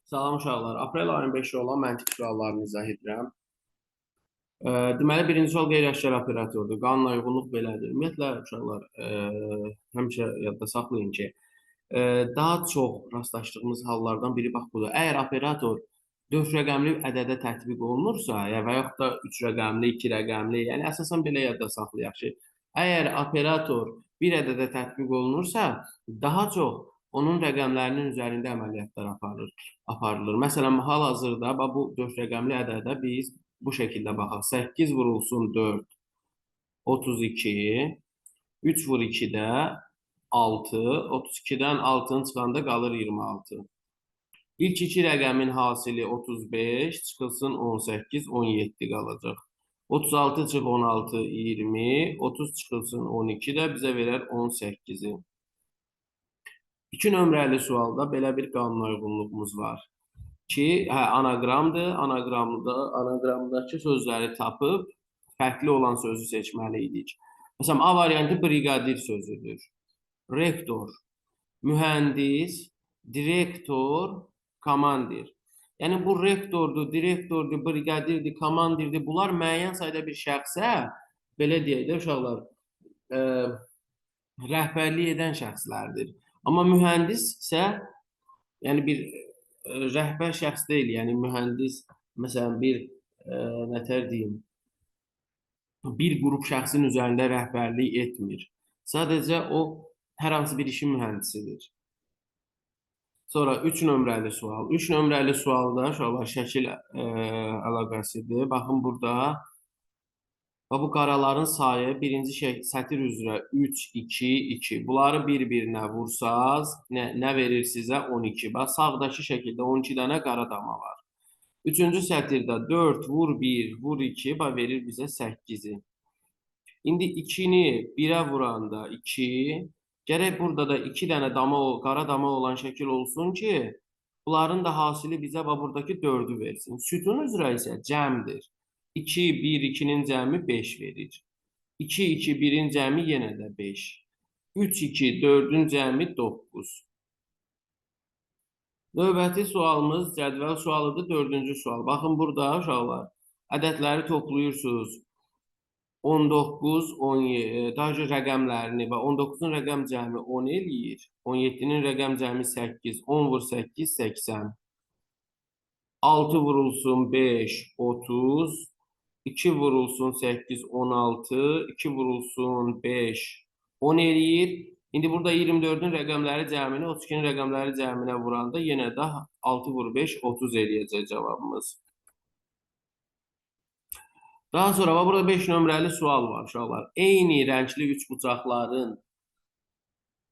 Salam uşaqlar. Aprel ayının 5-i olan məntiq suallarını izah edirəm. Deməli, birinci sual qeyri-əşkar operatordur. Qanuna uyğunluq belədir. Ümumiyyətlə, uşaqlar, həmişə yadda saxlayın ki, daha çox rastlaşdığımız hallardan biri bax budur. Əgər operator 4 rəqəmli ədədə tətbiq olunursa, və yaxud da 3 rəqəmli, 2 rəqəmli, yəni əsasən belə yadda saxlayaq ki, əgər operator bir ədədə tətbiq olunursa, daha çox onun rəqəmlərinin üzərində əməliyyatlar aparılır. Məsələn, hal-hazırda bu 4 rəqəmli ədədə biz bu şəkildə baxaq. 8 vurulsun 4, 32, 3 vur 2-də 6, 32-dən 6-nı çıxanda qalır 26. İlk iki rəqəmin hasili 35, çıxılsın 18, 17 qalacaq. 36 çıx 16, 20, 30 çıxılsın 12 də bizə verər 18-i. 2 nömrəli sualda belə bir qanuna uyğunluğumuz var ki, anaqramdır. Anaqramdakı sözləri tapıb fərqli olan sözü seçməli idik. Məsələn, A variantı briqadir sözüdür. Rektor, mühəndis, direktor, komandir. Yəni bu rektordur, direktordur, briqadirdir, komandirdir. Bunlar müəyyən sayda bir şəxsə, belə deyək də uşaqlar, rəhbərlik edən şəxslərdir. Amma mühəndis isə yəni bir rəhbər şəxs deyil. Yəni mühəndis məsələn nətər deyim, bir qrup şəxsin üzərində rəhbərlik etmir. Sadəcə o hər hansı bir işin mühəndisidir. Sonra 3 nömrəli sual. 3 nömrəli sualda uşaqlar şəkil əlaqəsidir. Baxın burada. Və bu qaraların sayı birinci sətir üzrə 3, 2, 2. Bunları bir-birinə vursaz, nə verir sizə? 12. Bax, sağdakı şəkildə 12 dənə qara dama var. Üçüncü sətirdə 4 vur 1, vur 2, bax, verir bizə 8-i. İndi 2-ni 1-ə vuranda 2, gərək burada da 2 dənə qara dama olan şəkil olsun ki, bunların da hasili bizə bax, buradakı 4-ü versin. Sütun üzrə isə cəmdir. 2, 1, 2-nin cəmi 5 verir. 2, 2, 1-in cəmi yenə də 5. 3, 2, 4-ün cəmi 9. Növbəti sualımız cədvəl sualıdır, 4-cü sual. Baxın burada uşaqlar, ədədləri toplayırsınız. 19, 17, daha çox rəqəmlərini və 19-un rəqəm cəmi 10 eləyir. 17-nin rəqəm cəmi 8, 10 vur 8, 80. 6 vurulsun 5, 30. 2 vurulsun 8, 16. 2 vurulsun 5, 10 eləyir. İndi burada 24-ün rəqəmləri cəmini 32-nin rəqəmləri cəminə vuranda yenə də 6 vur 5, 30 eləyəcək cavabımız. Daha sonra burada 5 nömrəli sual var uşaqlar. Eyni rəngli üçbucaqların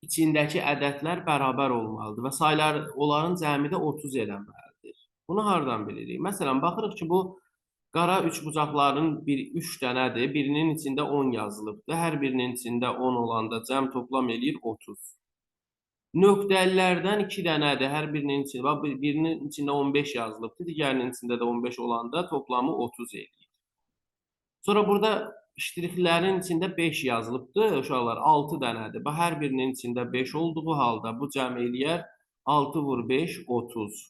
içindəki ədədlər bərabər olmalıdır və saylar onların cəmi də 30 eləməlidir. Bunu hardan bilirik? Məsələn, baxırıq ki, bu qara üçbucaqların 3 dənədir. Birinin içində 10 yazılıbdır. Hər birinin içində 10 olanda cəm toplam eləyir 30. Nöqtəlilərdən 2 dənədir. Hər birinin içində 15 yazılıbdır. Digərinin içində də 15 olanda toplamı 30 eləyir. Sonra burada ştrixlərin içində 5 yazılıbdır. Uşaqlar 6 dənədir. Hər birinin içində 5 olduğu halda bu cəm eləyər 6 vur 5, 30.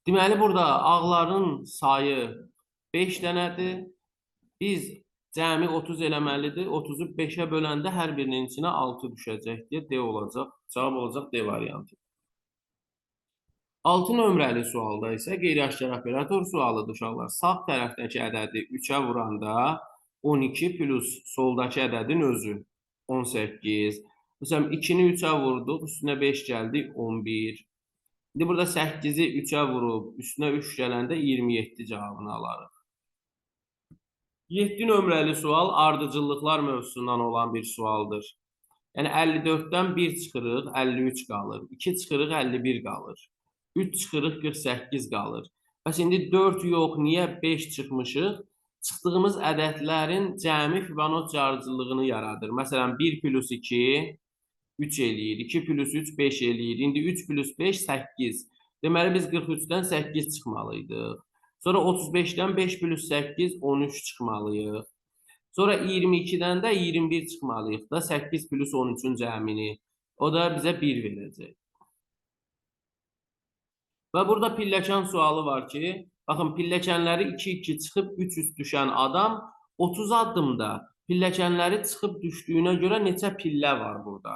Deməli, burada ağların sayı 5 dənədir. Biz cəmi 30 eləməlidir. 30-u 5-ə böləndə hər birinin içinə 6 düşəcəkdir. D olacaq. Cavab olacaq D variantı. 6 nömrəli sualda isə qeyri-aşkar operator sualıdır uşaqlar. Sağ tərəfdəki ədədi 3-ə vuranda 12 plus soldakı ədədin özü 18. Məsələn, 2-ni 3-ə vurduq, üstünə 5 gəldi 11. İndi burada 8-i 3-ə vurub, üstünə 3 gələndə 27 cavabını alarıq. 7 nömrəli sual ardıcıllıqlar mövzusundan olan bir sualdır. Yəni 54-dən 1 çıxırıq, 53 qalır. 2 çıxırıq, 51 qalır. 3 çıxırıq, 48 qalır. Bəs indi 4 yox, niyə 5 çıxmışıq? Çıxdığımız ədədlərin cəmi Fibonacci ardıcıllığını yaradır. Məsələn, 1 plus 2, 3 eləyir. 2 plus 3, 5 eləyir. İndi 3 plus 5, 8. Deməli, biz 43-dən 8 çıxmalıydıq. Sonra 35-dən 5 plus 8, 13 çıxmalıyıq. Sonra 22-dən də 21 çıxmalıyıq da 8 plus 13-ün cəmini. O da bizə 1 verəcək. Və burada pilləkən sualı var ki, baxın pilləkənləri 2-2 çıxıb 3-3 düşən adam 30 addımda pilləkənləri çıxıb düşdüyünə görə neçə pillə var burada?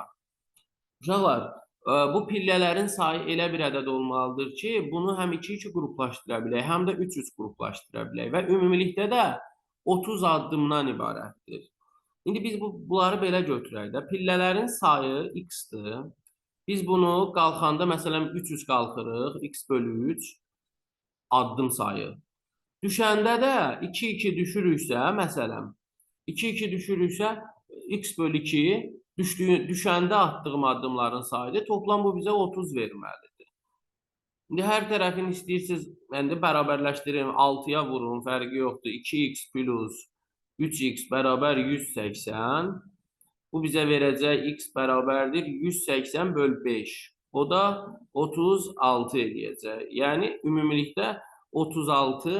Uşaqlar, bu pillələrin sayı elə bir ədəd olmalıdır ki, bunu həm 2-2 qruplaşdıra bilək, həm də 3-3 qruplaşdıra bilək və ümumilikdə də 30 addımdan ibarətdir. İndi biz bunları belə götürək də. Pillələrin sayı x-dir. Biz bunu qalxanda, məsələn, 300 qalxırıq, x bölü 3 addım sayı. Düşəndə də 2-2 düşürüksə, məsələn, 2-2 düşürüksə, x bölü 2 düşəndə atdığım addımların sayıdır. Toplam bu bizə 30 verməlidir. İndi hər tərəfini istəyirsiniz, məndə bərabərləşdirin, 6-ya vurun, fərqi yoxdur. 2x plus 3x bərabər 180. Bu bizə verəcək x bərabərdir 180 bölü 5. O da 36 eləyəcək. Yəni, ümumilikdə 36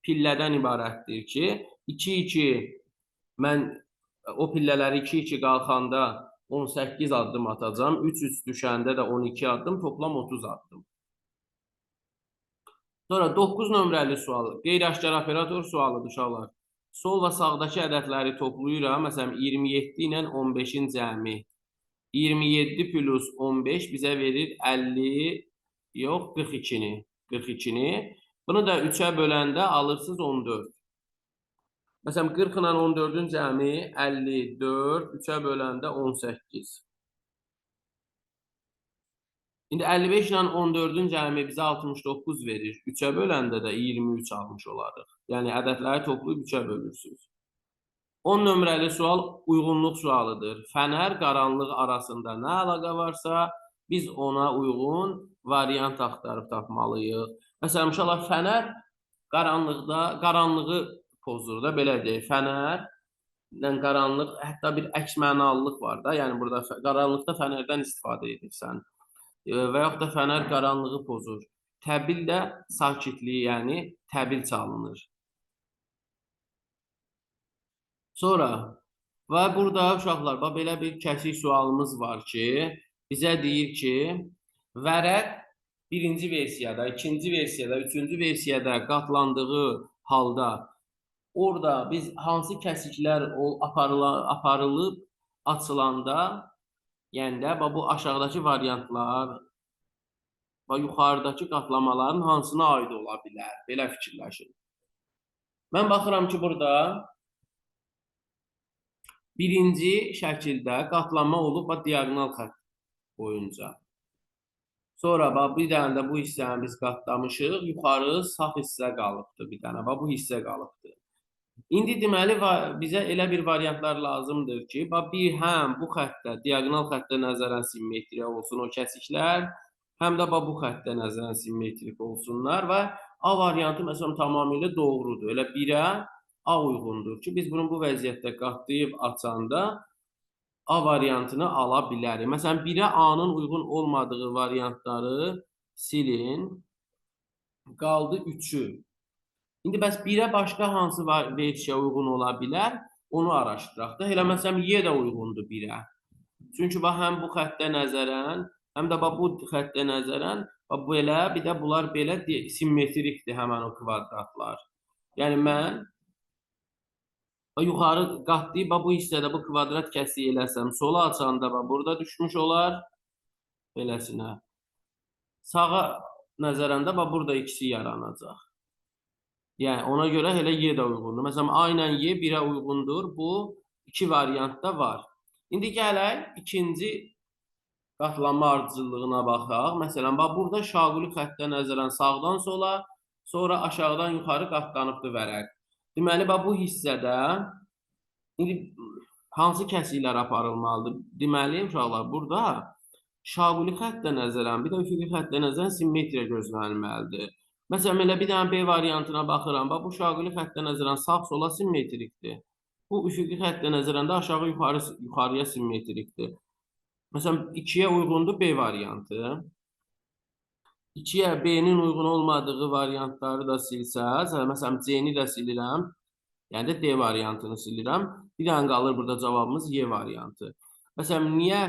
pillədən ibarətdir ki, 2-2 mən o pillələri 2-2 qalxanda 18 addım atacam, 3-3 düşəndə də 12 addım, toplam 30 addım. Sonra 9 nömrəli sual, qeyri-aşkar operator sualıdır uşaqlar. Sol və sağdakı ədədləri toplayıram. Məsələn, 27 ilə 15-in cəmi. 27 plus 15 bizə verir 50, yox 42-ni. 42-ni. Bunu da 3-ə böləndə alırsınız 14. Məsələn, 40 ilə 14-ün cəmi 54, 3-ə böləndə 18. İndi 55 ilə 14-ün cəmi bizə 69 verir. 3-ə böləndə də 23 almış olarıq. Yəni, ədədləri toplayıb 3-ə bölürsünüz. 10 nömrəli sual uyğunluq sualıdır. Fənər, qaranlıq arasında nə əlaqə varsa, biz ona uyğun variant axtarıb tapmalıyıq. Məsələn, uşaqlar, fənər qaranlığı pozur da, belə deyək. Fənərlə qaranlıq, hətta bir əks mənalılıq var da, yəni burada qaranlıqda fənərdən istifadə edirsən. Və yaxud da fənər qaranlığı pozur. Təbil də sakitliyi, yəni təbil çalınır. Sonra, və burada uşaqlar, belə bir kəsik sualımız var ki, bizə deyir ki, vərəq birinci versiyada, ikinci versiyada, üçüncü versiyada qatlandığı halda orada biz hansı kəsiklər aparılıb açılanda, yəni də bu aşağıdakı variantlar və yuxarıdakı qatlamaların hansına aid ola bilər? Belə fikirləşin. Mən baxıram ki, burada birinci şəkildə qatlanma olub diagonal xətt boyunca. Sonra bir dənə də bu hissəni biz qatlamışıq. Yuxarı sağ hissə qalıbdır bir dənə. Bu hissə qalıbdır. İndi deməli bizə elə bir variantlar lazımdır ki, həm bu xəttdə, diagonal xəttdə nəzərən simmetriya olsun o kəsiklər, həm də bu xəttdə nəzərən simmetrik olsunlar və A variantı məsələn tamamilə doğrudur. Elə 1-ə A uyğundur ki, biz bunu bu vəziyyətdə qatlayıb açanda A variantını ala bilərik. Məsələn, 1-ə A-nın uyğun olmadığı variantları silin, qaldı 3-ü. İndi bəs 1-ə başqa hansı versiya uyğun ola bilər, onu araşdıraq da. Elə məsələn, Y də uyğundur 1-ə. Çünki həm bu xəttə nəzərən, həm də bu xəttə nəzərən, belə, bir də bunlar belə simmetrikdir həmən o kvadratlar. Yəni mən yuxarı qatlayıb bu hissədə bu kvadrat kəsiyi eləsəm, sola açanda burada düşmüş olar, beləsinə. Sağa nəzərəndə burada ikisi yaranacaq. Yəni, ona görə elə Y də uyğundur. Məsələn, A ilə Y 1-ə uyğundur. Bu, iki variantda var. İndi gələk, ikinci qatlanma ardıcıllığına baxaq. Məsələn, burada şaquli xəttə nəzərən sağdan sola, sonra aşağıdan yuxarı qatlanıbdır vərəq. Deməli, bu hissədə hansı kəsiklər aparılmalıdır? Deməli, uşaqlar, burada şaquli xəttə nəzərən, bir də üfüqi xəttə nəzərən simmetriya gözlənilməlidir. Məsələn, elə bir dənə B variantına baxıram. Bu şaquli xəttə nəzərən sağ-sola simmetrikdir. Bu üfüqi xəttə nəzərən də aşağı-yuxarıya simmetrikdir. Məsələn, 2-yə uyğundur B variantı. 2-yə B-nin uyğun olmadığı variantları da silsəz, məsələn, C-ni də silirəm, yəni də D variantını silirəm. Bir dənə qalır burada cavabımız Y variantı. Məsələn, niyə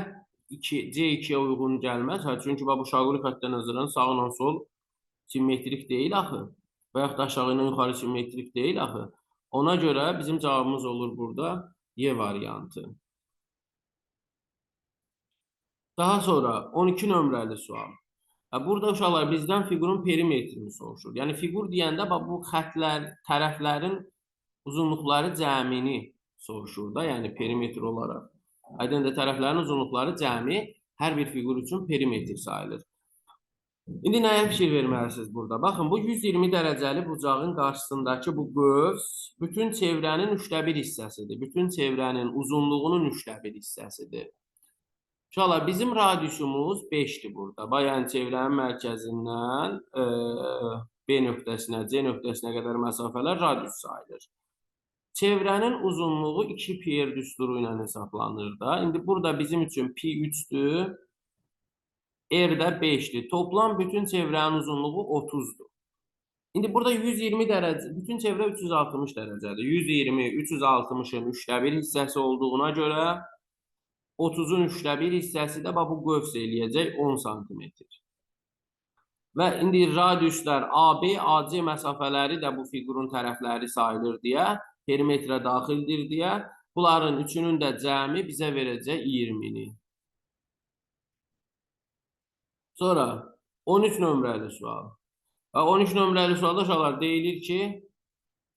C2-yə uyğun gəlməz? Çünki bu şaquli xəttə nəzərən sağla sol simmetrik deyil axı. Və yaxud da aşağı ilə yuxarı simmetrik deyil axı. Ona görə bizim cavabımız olur burada Y variantı. Daha sonra 12 nömrəli sual. Burada uşaqlar bizdən fiqurun perimetrini soruşur. Yəni fiqur deyəndə bu xətlər, tərəflərin uzunluqları cəmini soruşur da, yəni perimetr olaraq. Aydındır, tərəflərin uzunluqları cəmi hər bir fiqur üçün perimetr sayılır. İndi nəyə fikir verməlisiniz burada? Baxın, bu 120 dərəcəli bucağın qarşısındakı bu qövs bütün çevrənin 1/3 hissəsidir. Bütün çevrənin uzunluğunun 1/3 hissəsidir. Uşaqlar, bizim radiusumuz 5'dir burada. Yəni çevrənin mərkəzindən B nöqtəsinə, C nöqtəsinə qədər məsafələr radius sayılır. Çevrənin uzunluğu 2 pi r düsturu ilə hesablanır da. İndi burada bizim üçün pi 3'dür, r də 5'dir. Toplam bütün çevrənin uzunluğu 30'dur. İndi burada 120 dərəcə, bütün çevrə 360 dərəcədir. 120, 360'ın 1/3 hissəsi olduğuna görə 30'un 1/3 hissəsi də bu qövs eləyəcək 10 santimetr. Və indi radiuslar AB, AC məsafələri də bu fiqurun tərəfləri sayılır deyə, perimetrə daxildir deyə, bunların üçünün də cəmi bizə verəcək 20'ni. Sonra 13 nömrəli sual. 13 nömrəli sualda uşaqlar deyilir ki,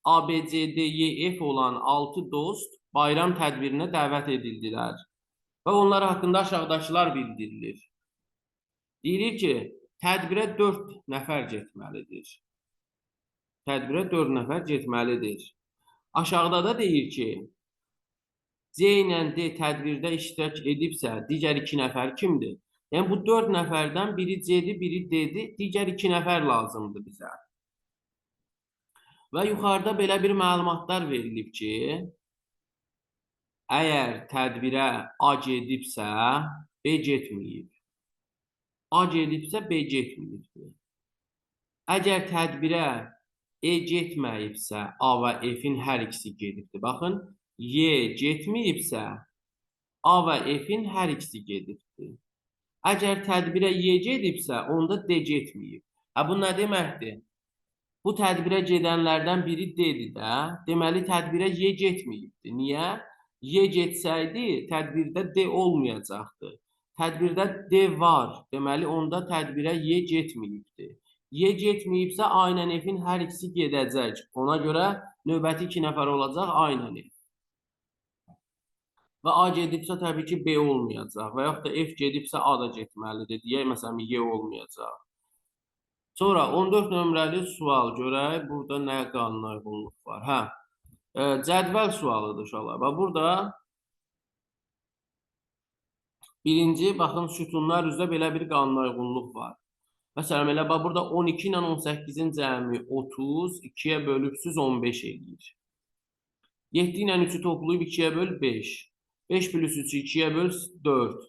ABCDYF olan 6 dost bayram tədbirinə dəvət edildilər. Və onlar haqqında aşağıdakılar bildirilir. Deyilir ki, tədbirə 4 nəfər getməlidir. Tədbirə 4 nəfər getməlidir. Aşağıda da deyir ki, C ilə D tədbirdə iştirak edibsə, digər 2 nəfər kimdir? Yəni, bu 4 nəfərdən biri C'dir, biri D'dir, digər 2 nəfər lazımdır bizə. Və yuxarıda belə bir məlumatlar verilib ki, əgər tədbirə A gedibsə, B getməyib. A gedibsə, B getməyibdir. Əgər tədbirə E getməyibsə, A və F-in hər ikisi gedibdir. Baxın, Y getməyibsə, A və F-in hər ikisi gedibdir. Əgər tədbirə Y gedibsə, onda D getməyib. Bu nə deməkdir? Bu tədbirə gedənlərdən biri D-dir də. Deməli, tədbirə Y getməyibdir. Niyə? Y getsəydi, tədbirdə D olmayacaqdı. Tədbirdə D var. Deməli, onda tədbirə Y getməyibdir. Y getməyibsə, A ilə F-in hər ikisi gedəcək. Ona görə növbəti 2 nəfər olacaq A ilə F. Və A gedibsə, təbii ki, B olmayacaq. Və yaxud da F gedibsə, A da getməlidir. Deyək, məsələn, Y olmayacaq. Sonra 14 nömrəli sual görək. Burada nə qanuna uyğunluq var? Cədvəl sualıdır uşaqlar. Burada birinci, baxın, sütunlar üzrə belə bir qanuna uyğunluq var. Məsələn, elə burada 12 ilə 18-in cəmi 30, 2-yə bölübsüz 15 eləyir. 7 ilə 3-ü toplayıb 2-yə böl 5. 5 plus 3-ü 2-yə böl 4.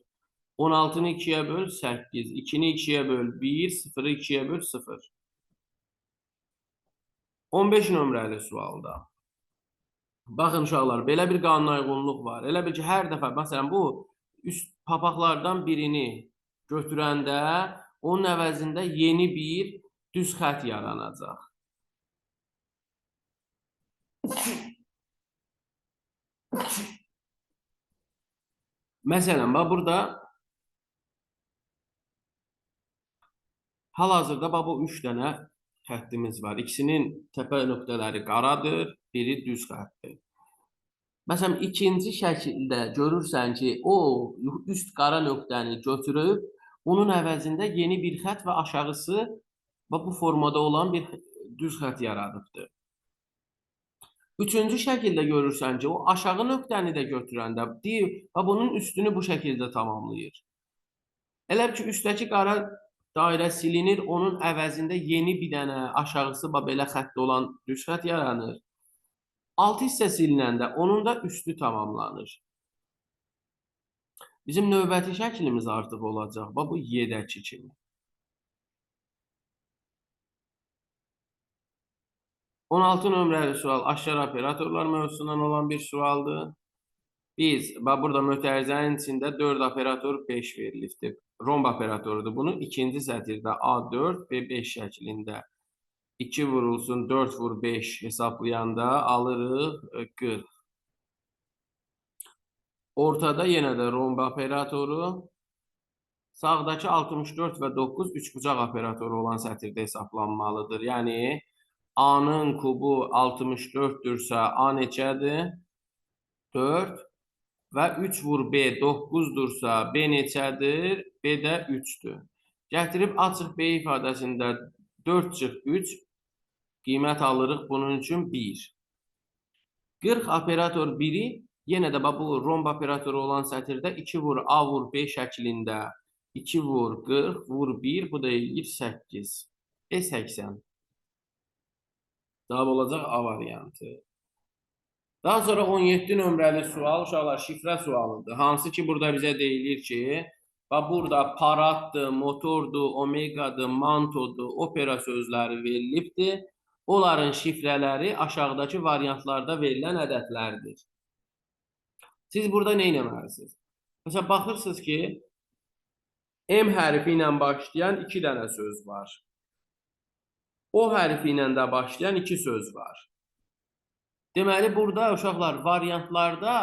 16-nı 2-yə böl 8. 2-ni 2-yə böl 1. 0-ı 2-yə böl 0. 15 nömrəli sualda. Baxın uşaqlar, belə bir qanuna uyğunluq var. Elə bil ki, hər dəfə, məsələn, bu üst papaqlardan birini götürəndə onun əvəzində yeni bir düz xət yaranacaq. Məsələn, burada hal-hazırda bu 3 dənə xəttimiz var. İkisinin təpə nöqtələri qaradır, biri düz xəttdir. Məsələn, ikinci şəkildə görürsən ki, o üst qara nöqtəni götürüb, onun əvəzində yeni bir xətt və aşağısı bu formada olan bir düz xətt yaradıbdır. Üçüncü şəkildə görürsən ki, o aşağı nöqtəni də götürəndə, bunun üstünü bu şəkildə tamamlayır. Elə ki, üstdəki qara dairə silinir, onun əvəzində yeni bir dənə aşağısı belə xəttdə olan düz xətt yaranır. Alt hissə silinəndə onun da üstü tamamlanır. Bizim növbəti şəklimiz artıq olacaq. Bu Y-dəki kimi. 16 nömrəli sual aşkar operatorlar mövzusundan olan bir sualdır. Biz burada mötərizənin içində 4 operator 5 verilibdir. Romb operatorudur. Bunu ikinci sətirdə A4 B5 şəklində 2 vurulsun 4 vur 5 hesablayanda alırıq 40. Ortada yenə də romb operatoru. Sağdakı 64 və 9 üçbucaq operatoru olan sətirdə hesablanmalıdır. Yəni A-nın kubu 64-dürsə A neçədir? 4 və 3 vur B 9-dursa B neçədir? B də 3-dür. Gətirib açıq B ifadəsində 4 çıx 3 qiymət alırıq bunun üçün 1. 40 operator 1-i yenə də bu romb operatoru olan sətirdə 2 vur A vur B şəklində 2 vur 40 vur 1 bu da eləyir 8. 80. Cavab olacaq A variantı. Daha sonra 17 nömrəli sual, uşaqlar, şifrə sualıdır. Hansı ki, burada bizə deyilir ki, burada paraddır, motordur, omegadır, mantodur, opera sözləri verilibdir. Onların şifrələri aşağıdakı variantlarda verilən ədədlərdir. Siz burada nə etməlisiniz? Məsələn, baxırsınız ki, M hərfi ilə başlayan 2 dənə söz var. O hərfi ilə də başlayan 2 söz var. Deməli, burada uşaqlar variantlarda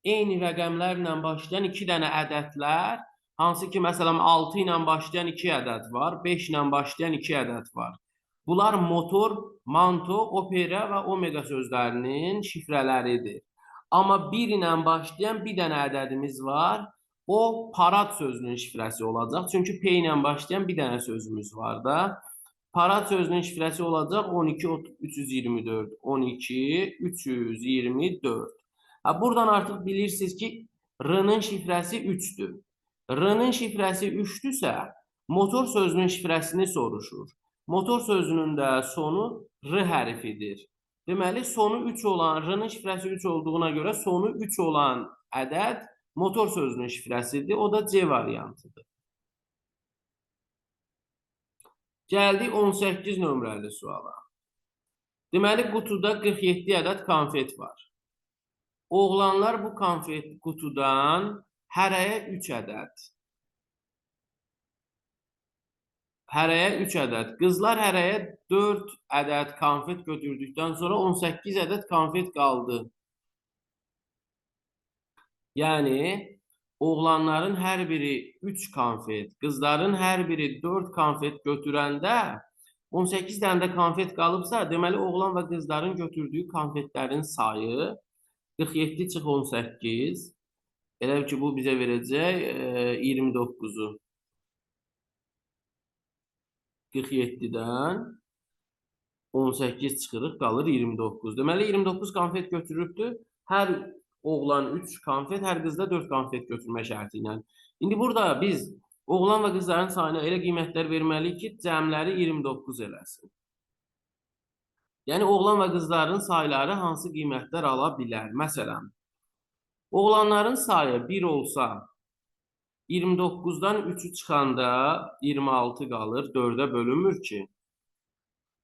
eyni rəqəmlərlə başlayan 2 dənə ədədlər, hansı ki, məsələn, 6 ilə başlayan 2 ədəd var, 5 ilə başlayan 2 ədəd var. Bunlar motor, manto, opera və omega sözlərinin şifrələridir. Amma 1 ilə başlayan bir dənə ədədimiz var, o parad sözünün şifrəsi olacaq. Çünki P ilə başlayan bir dənə sözümüz var da. Parad sözünün şifrəsi olacaq 12 324. 12 324. Buradan artıq bilirsiniz ki, R-nın şifrəsi 3-dür. R-nın şifrəsi 3-dürsə, motor sözünün şifrəsini soruşur. Motor sözünün də sonu R hərfidir. Deməli, sonu 3 olan, R-nın şifrəsi 3 olduğuna görə sonu 3 olan ədəd motor sözünün şifrəsidir. O da C variantıdır. Gəldik 18 nömrəli suala. Deməli, qutuda 47 ədəd konfet var. Oğlanlar bu konfet qutudan hərəyə 3 ədəd. Hərəyə 3 ədəd. Qızlar hərəyə 4 ədəd konfet götürdükdən sonra 18 ədəd konfet qaldı. Yəni, oğlanların hər biri 3 konfet, qızların hər biri 4 konfet götürəndə 18 dənə də konfet qalıbsa, deməli, oğlan və qızların götürdüyü konfetlərin sayı 47 çıx 18. Elə ki, bu bizə verəcək 29-u. 47-dən 18 çıxırıq, qalır 29. Deməli, 29 konfet götürübdür. Hər oğlan 3 konfet, hər qızda 4 konfet götürmə şərti ilə. İndi burada biz oğlan və qızların sayına elə qiymətlər verməliyik ki, cəmləri 29 eləsin. Yəni, oğlan və qızların sayları hansı qiymətlər ala bilər? Məsələn, oğlanların sayı 1 olsa, 29-dan 3-ü çıxanda 26 qalır, 4-ə bölünmür ki.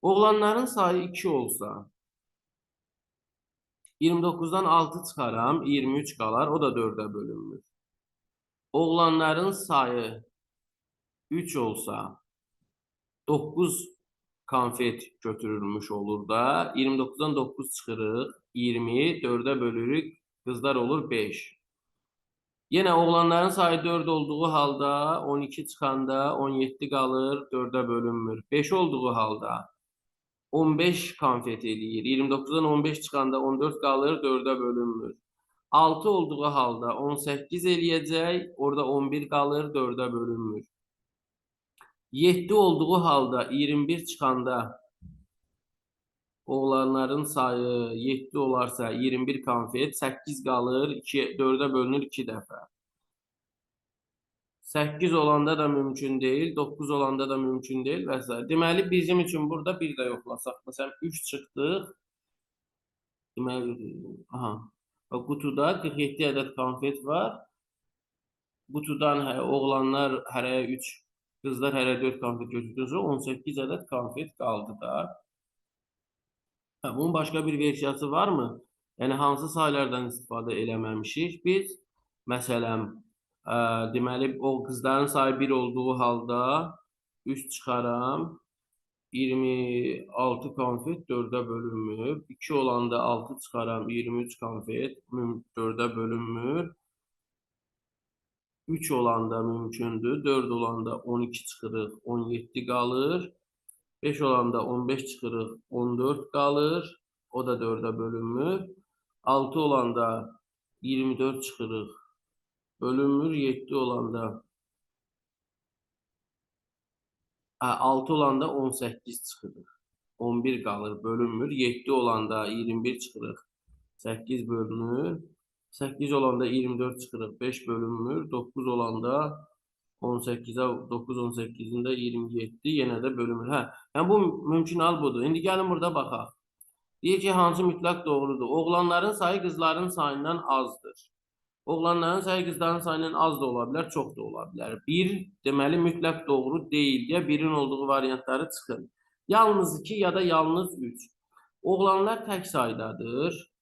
Oğlanların sayı 2 olsa, 29-dan 6 çıxaram, 23 qalar, o da 4-ə bölünmür. Oğlanların sayı 3 olsa, 9 konfet götürülmüş olur da, 29-dan 9 çıxırıq, 20, 4-ə bölürük, qızlar olur 5. Yenə oğlanların sayı 4 olduğu halda, 12 çıxanda 17 qalır, 4-ə bölünmür. 5 olduğu halda 15 konfet eləyir. 29-dan 15 çıxanda 14 qalır, 4-ə bölünmür. 6 olduğu halda 18 eləyəcək, orada 11 qalır, 4-ə bölünmür. 7 olduğu halda 21 çıxanda oğlanların sayı 7 olarsa 21 konfet, 8 qalır, 4-ə bölünür 2 dəfə. 8 olanda da mümkün deyil, 9 olanda da mümkün deyil və s. Deməli, bizim üçün burada bir də yoxlasaq. Məsələn, 3 çıxdıq. Deməli, qutuda 47 ədəd konfet var. Qutudan oğlanlar hərəyə 3, qızlar hərəyə 4 konfet götürdükdən sonra 18 ədəd konfet qaldı da. Bunun başqa bir versiyası var mı? Yəni hansı saylardan istifadə eləməmişik biz? Məsələn, deməli o qızların sayı 1 olduğu halda 3 çıxaram. 26 konfet 4-ə bölünmür. 2 olanda 6 çıxaram. 23 konfet 4-ə bölünmür. 3 olanda mümkündür. 4 olanda 12 çıxırıq. 17 qalır. 5 olanda 15 çıxırıq. 14 qalır. O da 4-ə bölünmür. 6 olanda 24 çıxırıq. Bölünmür. 7 olanda 6 olanda 18 çıxırıq. 11 qalır. Bölünmür. 7 olanda 21 çıxırıq. 8 bölünür. 8 olanda 24 çıxırıq. 5 bölünmür. 9 olanda 18'e 9 18'ində 27 yenə də bölünmür. Hə, yəni bu mümkün hal budur. İndi gəlin burada baxaq. Deyir ki, hansı mütləq doğrudur? Oğlanların sayı qızların sayından azdır. Oğlanların sayı qızların sayından az da ola bilər, çox da ola bilər. 1 deməli mütləq doğru deyil deyə 1'in olduğu variantları çıxın. Yalnız 2 ya da yalnız 3. Oğlanlar tək saydadır.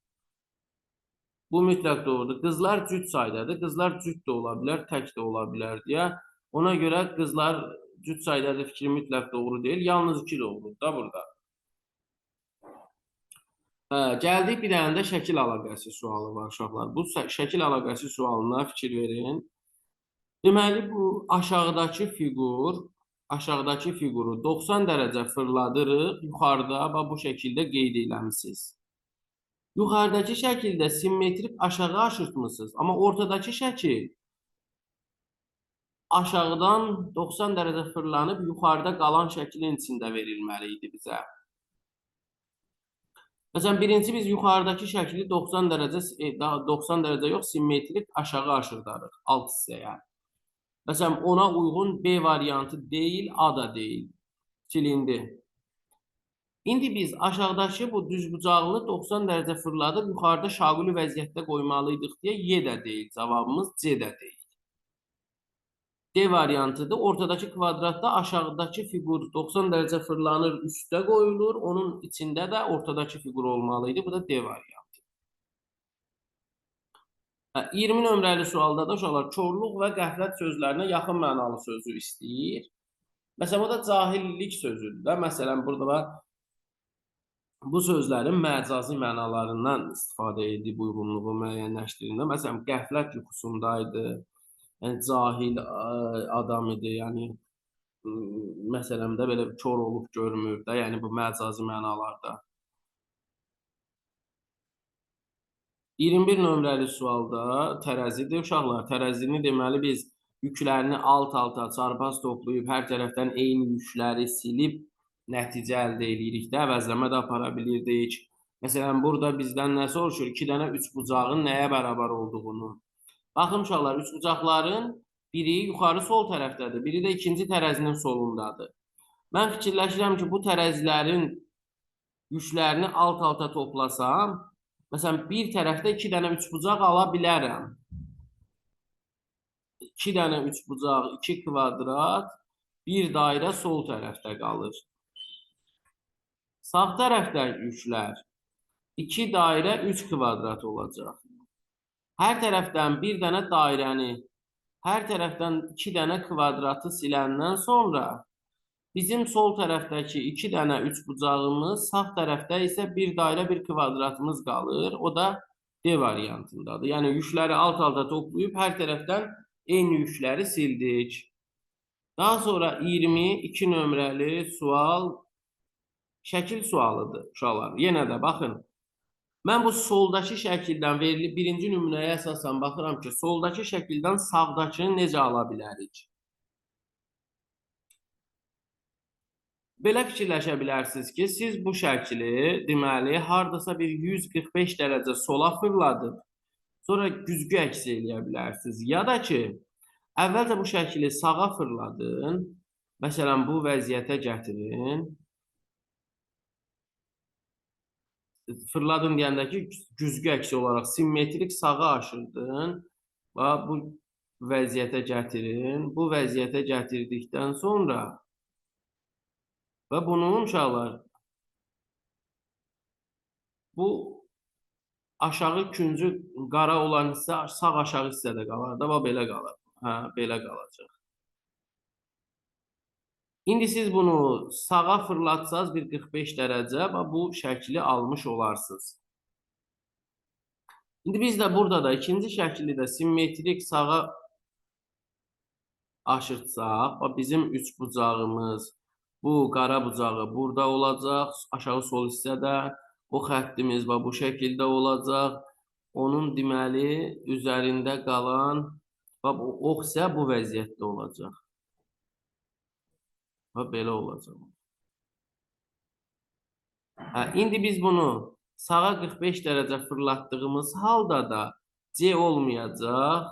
Bu mütləq doğrudur. Qızlar cüt saydadır. Qızlar cüt də ola bilər, tək də ola bilər deyə. Ona görə qızlar cüt saydadır fikri mütləq doğru deyil. Yalnız 2 doğrudur da burada. Gəldik bir dənə də şəkil əlaqəsi sualı var uşaqlar. Bu şəkil əlaqəsi sualına fikir verin. Deməli bu aşağıdakı fiquru 90 dərəcə fırladırıq. Yuxarıda və bu şəkildə qeyd eləmisiniz. Yuxarıdakı şəkildə simmetrik aşağı aşırtmısınız. Amma ortadakı şəkil aşağıdan 90 dərəcə fırlanıb yuxarıda qalan şəklin içində verilməli idi bizə. Məsələn, birinci biz yuxarıdakı şəkli 90 dərəcə yox, simmetrik aşağı aşırdarıq alt hissəyə. Məsələn, ona uyğun B variantı deyil, A da deyil. Silindi. İndi biz aşağıdakı bu düzbucaqlı 90 dərəcə fırladıb yuxarıda şaquli vəziyyətdə qoymalıydıq deyə Y də deyil. Cavabımız C də deyil. D variantıdır. Ortadakı kvadratda aşağıdakı fiqur 90 dərəcə fırlanır, üstə qoyulur. Onun içində də ortadakı fiqur olmalıydı. Bu da D variantı. 20 nömrəli sualda da uşaqlar korluq və qəflət sözlərinə yaxın mənalı sözü istəyir. Məsələn, o da cahillik sözüdür də. Məsələn, burada var. Bu sözlərin məcazi mənalarından istifadə edib uyğunluğu müəyyənləşdirilmə. Məsələn, qəflət yuxusundaydı. Yəni cahil adam idi, yəni məsələn də belə kör olub görmür də, yəni bu məcazi mənalarda. 21 nömrəli sualda tərəzidir uşaqlar. Tərəzini deməli biz yüklərini alt-alta çarpaz toplayıb hər tərəfdən eyni yükləri silib nəticə əldə edirik də, əvəzləmə də apara bilirdik. Məsələn, burada bizdən nə soruşur? 2 dənə üçbucağın nəyə bərabər olduğunu. Baxın uşaqlar, üçbucaqların biri yuxarı sol tərəfdədir, biri də ikinci tərəzinin solundadır. Mən fikirləşirəm ki, bu tərəzilərin yüklərini alt-alta toplasam, məsələn, bir tərəfdə 2 dənə üçbucaq ala bilərəm. 2 dənə üçbucaq, 2 kvadrat, bir dairə sol tərəfdə qalır. Sağ tərəfdə yüklər 2 dairə 3 kvadrat olacaq. Hər tərəfdən bir dənə dairəni, hər tərəfdən 2 dənə kvadratı siləndən sonra bizim sol tərəfdəki 2 dənə üçbucağımız, sağ tərəfdə isə bir dairə bir kvadratımız qalır. O da D variantındadır. Yəni yükləri alt-alta toplayıb hər tərəfdən eyni yükləri sildik. Daha sonra 22 nömrəli sual şəkil sualıdır uşaqlar. Yenə də baxın. Mən bu soldakı şəkildən verilib birinci nümunəyə əsasən baxıram ki, soldakı şəkildən sağdakını necə ala bilərik? Belə fikirləşə bilərsiniz ki, siz bu şəkli deməli hardasa bir 145 dərəcə sola fırladıb, sonra güzgü əks eləyə bilərsiniz. Ya da ki, əvvəlcə bu şəkli sağa fırladın, məsələn bu vəziyyətə gətirin. Fırladın deyəndə ki, güzgü əksi olaraq simmetrik sağa aşırdın və bu vəziyyətə gətirin. Bu vəziyyətə gətirdikdən sonra və bunun uşaqlar bu aşağı küncü qara olan hissə sağ aşağı hissədə qalar da, belə qalır. Hə, belə qalacaq. İndi siz bunu sağa fırlatsanız bir 45 dərəcə və bu şəkli almış olarsınız. İndi biz də burada da ikinci şəkli də simmetrik sağa aşırtsaq, bizim üç bucağımız, bu qara bucağı burada olacaq, aşağı sol hissədə, bu xəttimiz bu şəkildə olacaq. Onun deməli üzərində qalan bu ox isə bu vəziyyətdə olacaq. Belə olacaq. İndi biz bunu sağa 45 dərəcə fırlatdığımız halda da C olmayacaq,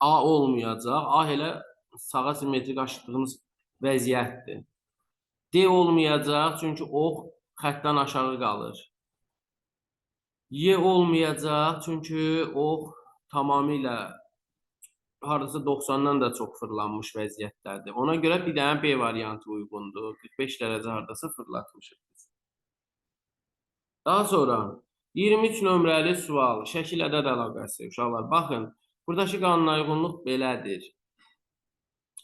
A olmayacaq. A elə sağa simmetrik aşırdığımız vəziyyətdir. D olmayacaq, çünki ox xəttdən aşağı qalır. Y olmayacaq, çünki ox tamamilə hardasa 90-dan da çox fırlanmış vəziyyətdədir. Ona görə bir dənə B variantı uyğundur. 45 dərəcə hardasa fırlatmışıq. Daha sonra 23 nömrəli sual, şəkil ədəd əlaqəsi. Uşaqlar, baxın, buradakı qanunauyğunluq belədir.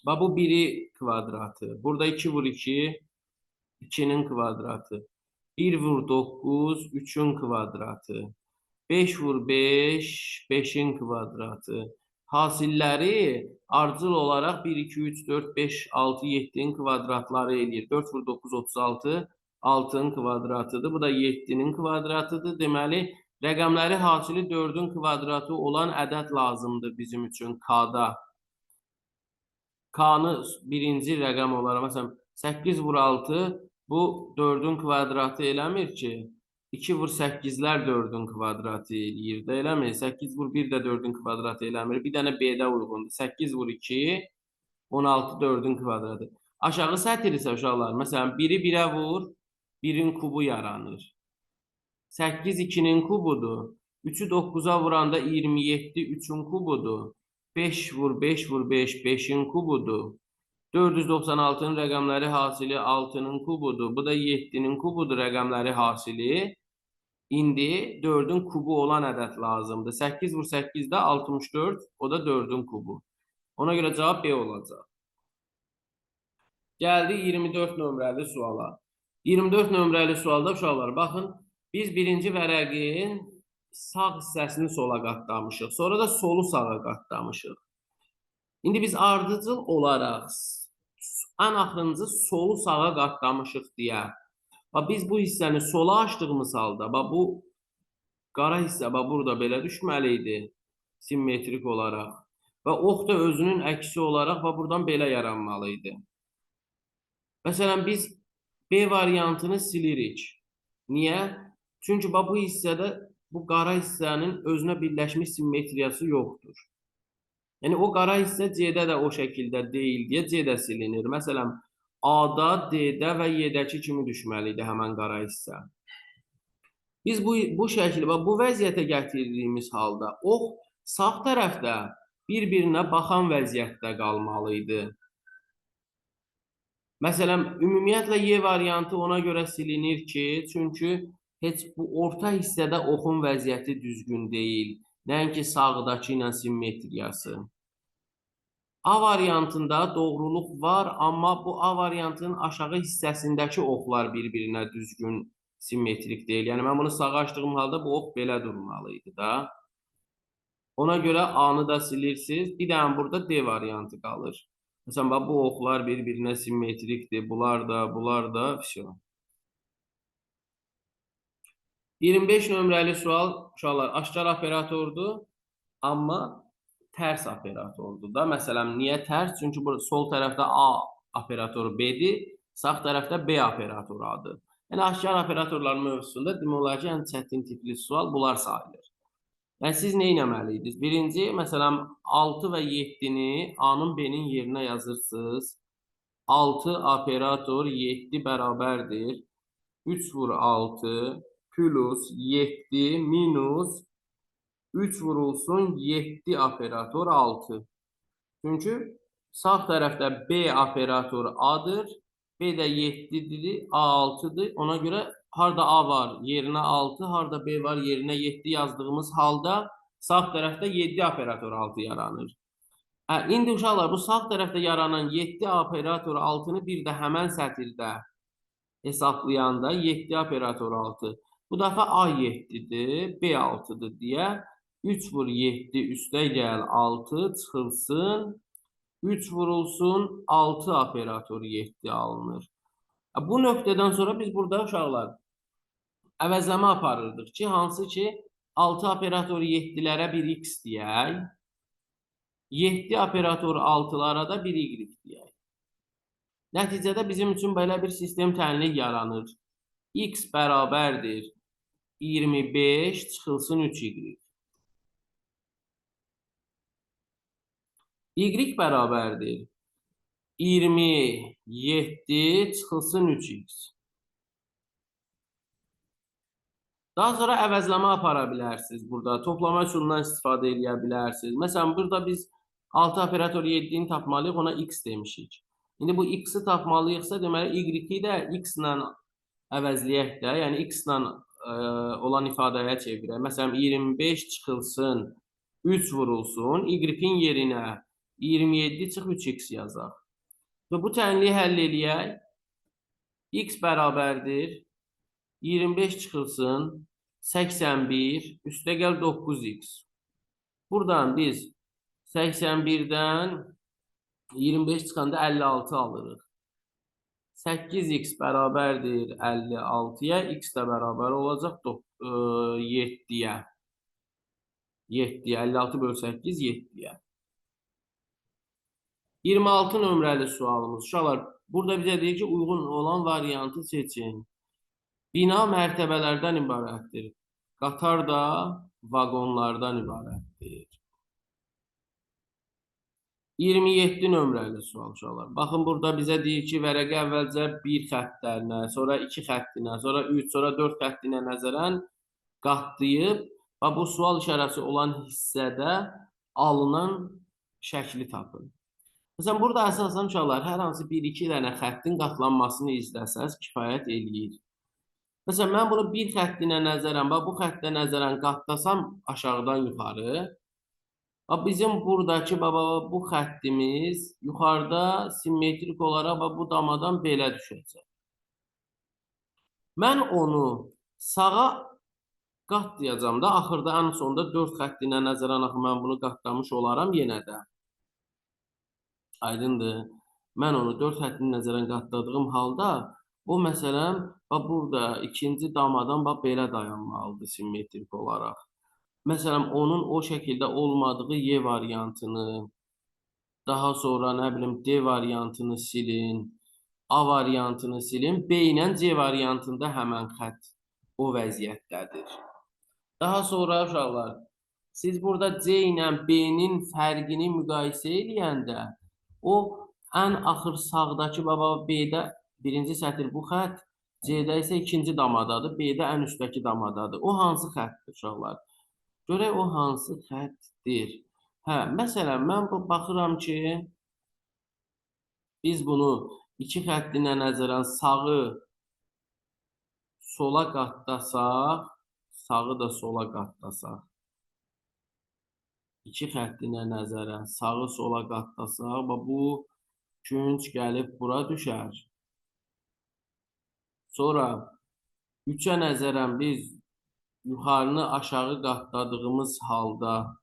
Bu 1-i kvadratı, burada 2 vur 2, 2-nin kvadratı, 1 vur 9, 3-ün kvadratı, 5 vur 5, 5-in kvadratı. Hasilləri ardıcıl olaraq 1, 2, 3, 4, 5, 6, 7-nin kvadratları eləyir. 4 vur 9, 36, 6-nın kvadratıdır. Bu da 7-nin kvadratıdır. Deməli, rəqəmləri hasili 4-ün kvadratı olan ədəd lazımdır bizim üçün K-da. K-nı birinci rəqəm olaraq, məsələn, 8 vur 6, bu 4-ün kvadratı eləmir ki. 2 vur 8-lər 4-ün kvadratı eləyir də, eləmir. 8 vur 1 də 4-ün kvadratı eləmir. Bir dənə B-də uyğundur. 8 vur 2, 16 4-ün kvadratı. Aşağı sətr isə uşaqlar, məsələn, 1-i 1-ə vur, 1-in kubu yaranır. 8 2-nin kubudur. 3'ü 9'a vuranda 27 3'ün kubudur. 5 vur 5 vur 5 5'in kubudur. 496'nın rəqəmləri hasili 6'nın kubudur. Bu da 7'nin kubudur rəqəmləri hasili. İndi 4'ün kubu olan ədəd lazımdır. 8 vur 8 də 64, o da 4'ün kubu. Ona görə cavab B olacaq. Gəldi 24 nömrəli suala. 24 nömrəli sualda uşaqlar, baxın, biz birinci vərəqin sağ hissəsini sola qatlamışıq. Sonra da solu sağa qatlamışıq. İndi biz ardıcıl olaraq ən axırıncı solu sağa qatlamışıq deyə. Biz bu hissəni sola açdığımız halda, bu qara hissə burada belə düşməli idi, simmetrik olaraq. Və ox da özünün əksi olaraq buradan belə yaranmalı idi. Məsələn, biz B variantını silirik. Niyə? Çünki bu hissədə bu qara hissənin özünə birləşmiş simmetriyası yoxdur. Yəni, o qara hissə C-də də o şəkildə deyil deyə C-də silinir. Məsələn, A-da, D-də və Y-dəki kimi düşməli idi həmən qara hissə. Biz bu şəkildə, bu vəziyyətə gətirdiyimiz halda ox sağ tərəfdə bir-birinə baxan vəziyyətdə qalmalı idi. Məsələn, ümumiyyətlə Y variantı ona görə silinir ki, çünki heç bu orta hissədə oxun vəziyyəti düzgün deyil. Nəinki sağdakı ilə simmetriyası. A variantında doğruluq var, amma bu A variantının aşağı hissəsindəki oxlar bir-birinə düzgün simmetrik deyil. Yəni, mən bunu sağa açdığım halda bu ox belə durmalıydı da. Ona görə A-nı da silirsiniz. Bir dənə burada D variantı qalır. Məsələn, bu oxlar bir-birinə simmetrikdir. Bunlar da, vəsilə. 25 nömrəli sual, uşaqlar, aşkar operatordur, amma tərs operatordur da. Məsələn, niyə tərs? Çünki sol tərəfdə A operatoru B-dir, sağ tərəfdə B operatoru A-dır. Yəni, aşkar operatorların mövzusunda demək olar ki, ən çətin tipli sual bunlar sayılır. Yəni, siz nə etməliydiniz? Birinci, məsələn, 6 və 7-ni A-nın B-nin yerinə yazırsınız. 6 operator 7 bərabərdir. 3 vur 6 plus 7 minus 3 vurulsun 7 operator 6. Çünki sağ tərəfdə B operatoru A-dır. B də 7-dir, A 6-dır. Ona görə harda A var, yerinə 6, harda B var, yerinə 7 yazdığımız halda sağ tərəfdə 7 operator 6 yaranır. İndi uşaqlar bu sağ tərəfdə yaranan 7 operator 6-nı bir də həmən sətirdə hesablayanda 7 operator 6. Bu dəfə A 7-dir, B 6-dır deyə 3 vur 7 üstə gəl 6 çıxılsın. 3 vurulsun 6 operator 7 alınır. Bu nöqtədən sonra biz burada uşaqlar əvəzləmə aparırdıq ki, hansı ki 6 operator 7-lərə bir x deyək, 7 operator 6-lara da bir y deyək. Nəticədə bizim üçün belə bir sistem tənlik yaranır. X bərabərdir 25 çıxılsın 3y. Y bərabərdir 27 çıxılsın 3x. Daha sonra əvəzləmə apara bilərsiniz burada. Toplama üsulundan istifadə edə bilərsiniz. Məsələn, burada biz 6 operator 7-ni tapmalıyıq, ona x demişik. İndi bu x-i tapmalıyıqsa, deməli y-i də x ilə əvəzləyək də, yəni x ilə olan ifadəyə çevirək. Məsələn, 25 çıxılsın 3 vurulsun, y-in yerinə 27 çıx 3x yazaq. Və bu tənliyi həll eləyək. X bərabərdir 25 çıxılsın 81 üstə gəl 9x. Buradan biz 81-dən 25 çıxanda 56 alırıq. 8x bərabərdir 56-ya, x də bərabər olacaq 7-yə. 7-yə, 56 bölü 8, 7-yə. 26 nömrəli sualımız. Uşaqlar, burada bizə deyir ki, uyğun olan variantı seçin. Bina mərtəbələrdən ibarətdir. Qatar da vaqonlardan ibarətdir. 27 nömrəli sual uşaqlar. Baxın, burada bizə deyir ki, vərəqə əvvəlcə 1 xəttlərinə, sonra 2 xəttinə, sonra 3, sonra 4 xəttinə nəzərən qatlayıb və bu sual işarəsi olan hissədə alınan şəkli tapın. Məsələn, burada əsasən uşaqlar, hər hansı 1-2 dənə xəttin qatlanmasını izləsəz kifayət eləyir. Məsələn, mən bunu bir xəttinə nəzərən, bu xəttə nəzərən qatlasam aşağıdan yuxarı, bizim buradakı bu xəttimiz yuxarıda simmetrik olaraq bu damadan belə düşəcək. Mən onu sağa qatlayacam da, axırda ən sonunda 4 xəttinə nəzərən mən bunu qatlamış olaram yenə də. Aydındır. Mən onu 4 xəttin nəzərən qatladığım halda, o məsələn, burada ikinci damadan belə dayanmalıdır simmetrik olaraq. Məsələn, onun o şəkildə olmadığı Y variantını, daha sonra nə bilim D variantını silin, A variantını silin, B ilə C variantında həmən xətt o vəziyyətdədir. Daha sonra uşaqlar, siz burada C ilə B-nin fərqini müqayisə edəndə, o ən axır sağdakı B-də birinci sətir bu xətt, C-də isə ikinci damadadır, B-də ən üstdəki damadadır. O hansı xəttdir uşaqlar? Görək o hansı xəttdir. Məsələn, mən baxıram ki, biz bunu 2 xəttinə nəzərən sağı sola qatlasaq, sağı da sola qatlasaq, 2 xəttinə nəzərən sağı sola qatlasaq, bu künc gəlib bura düşər. Sonra 3-ə nəzərən biz yuxarını aşağı qatladığımız halda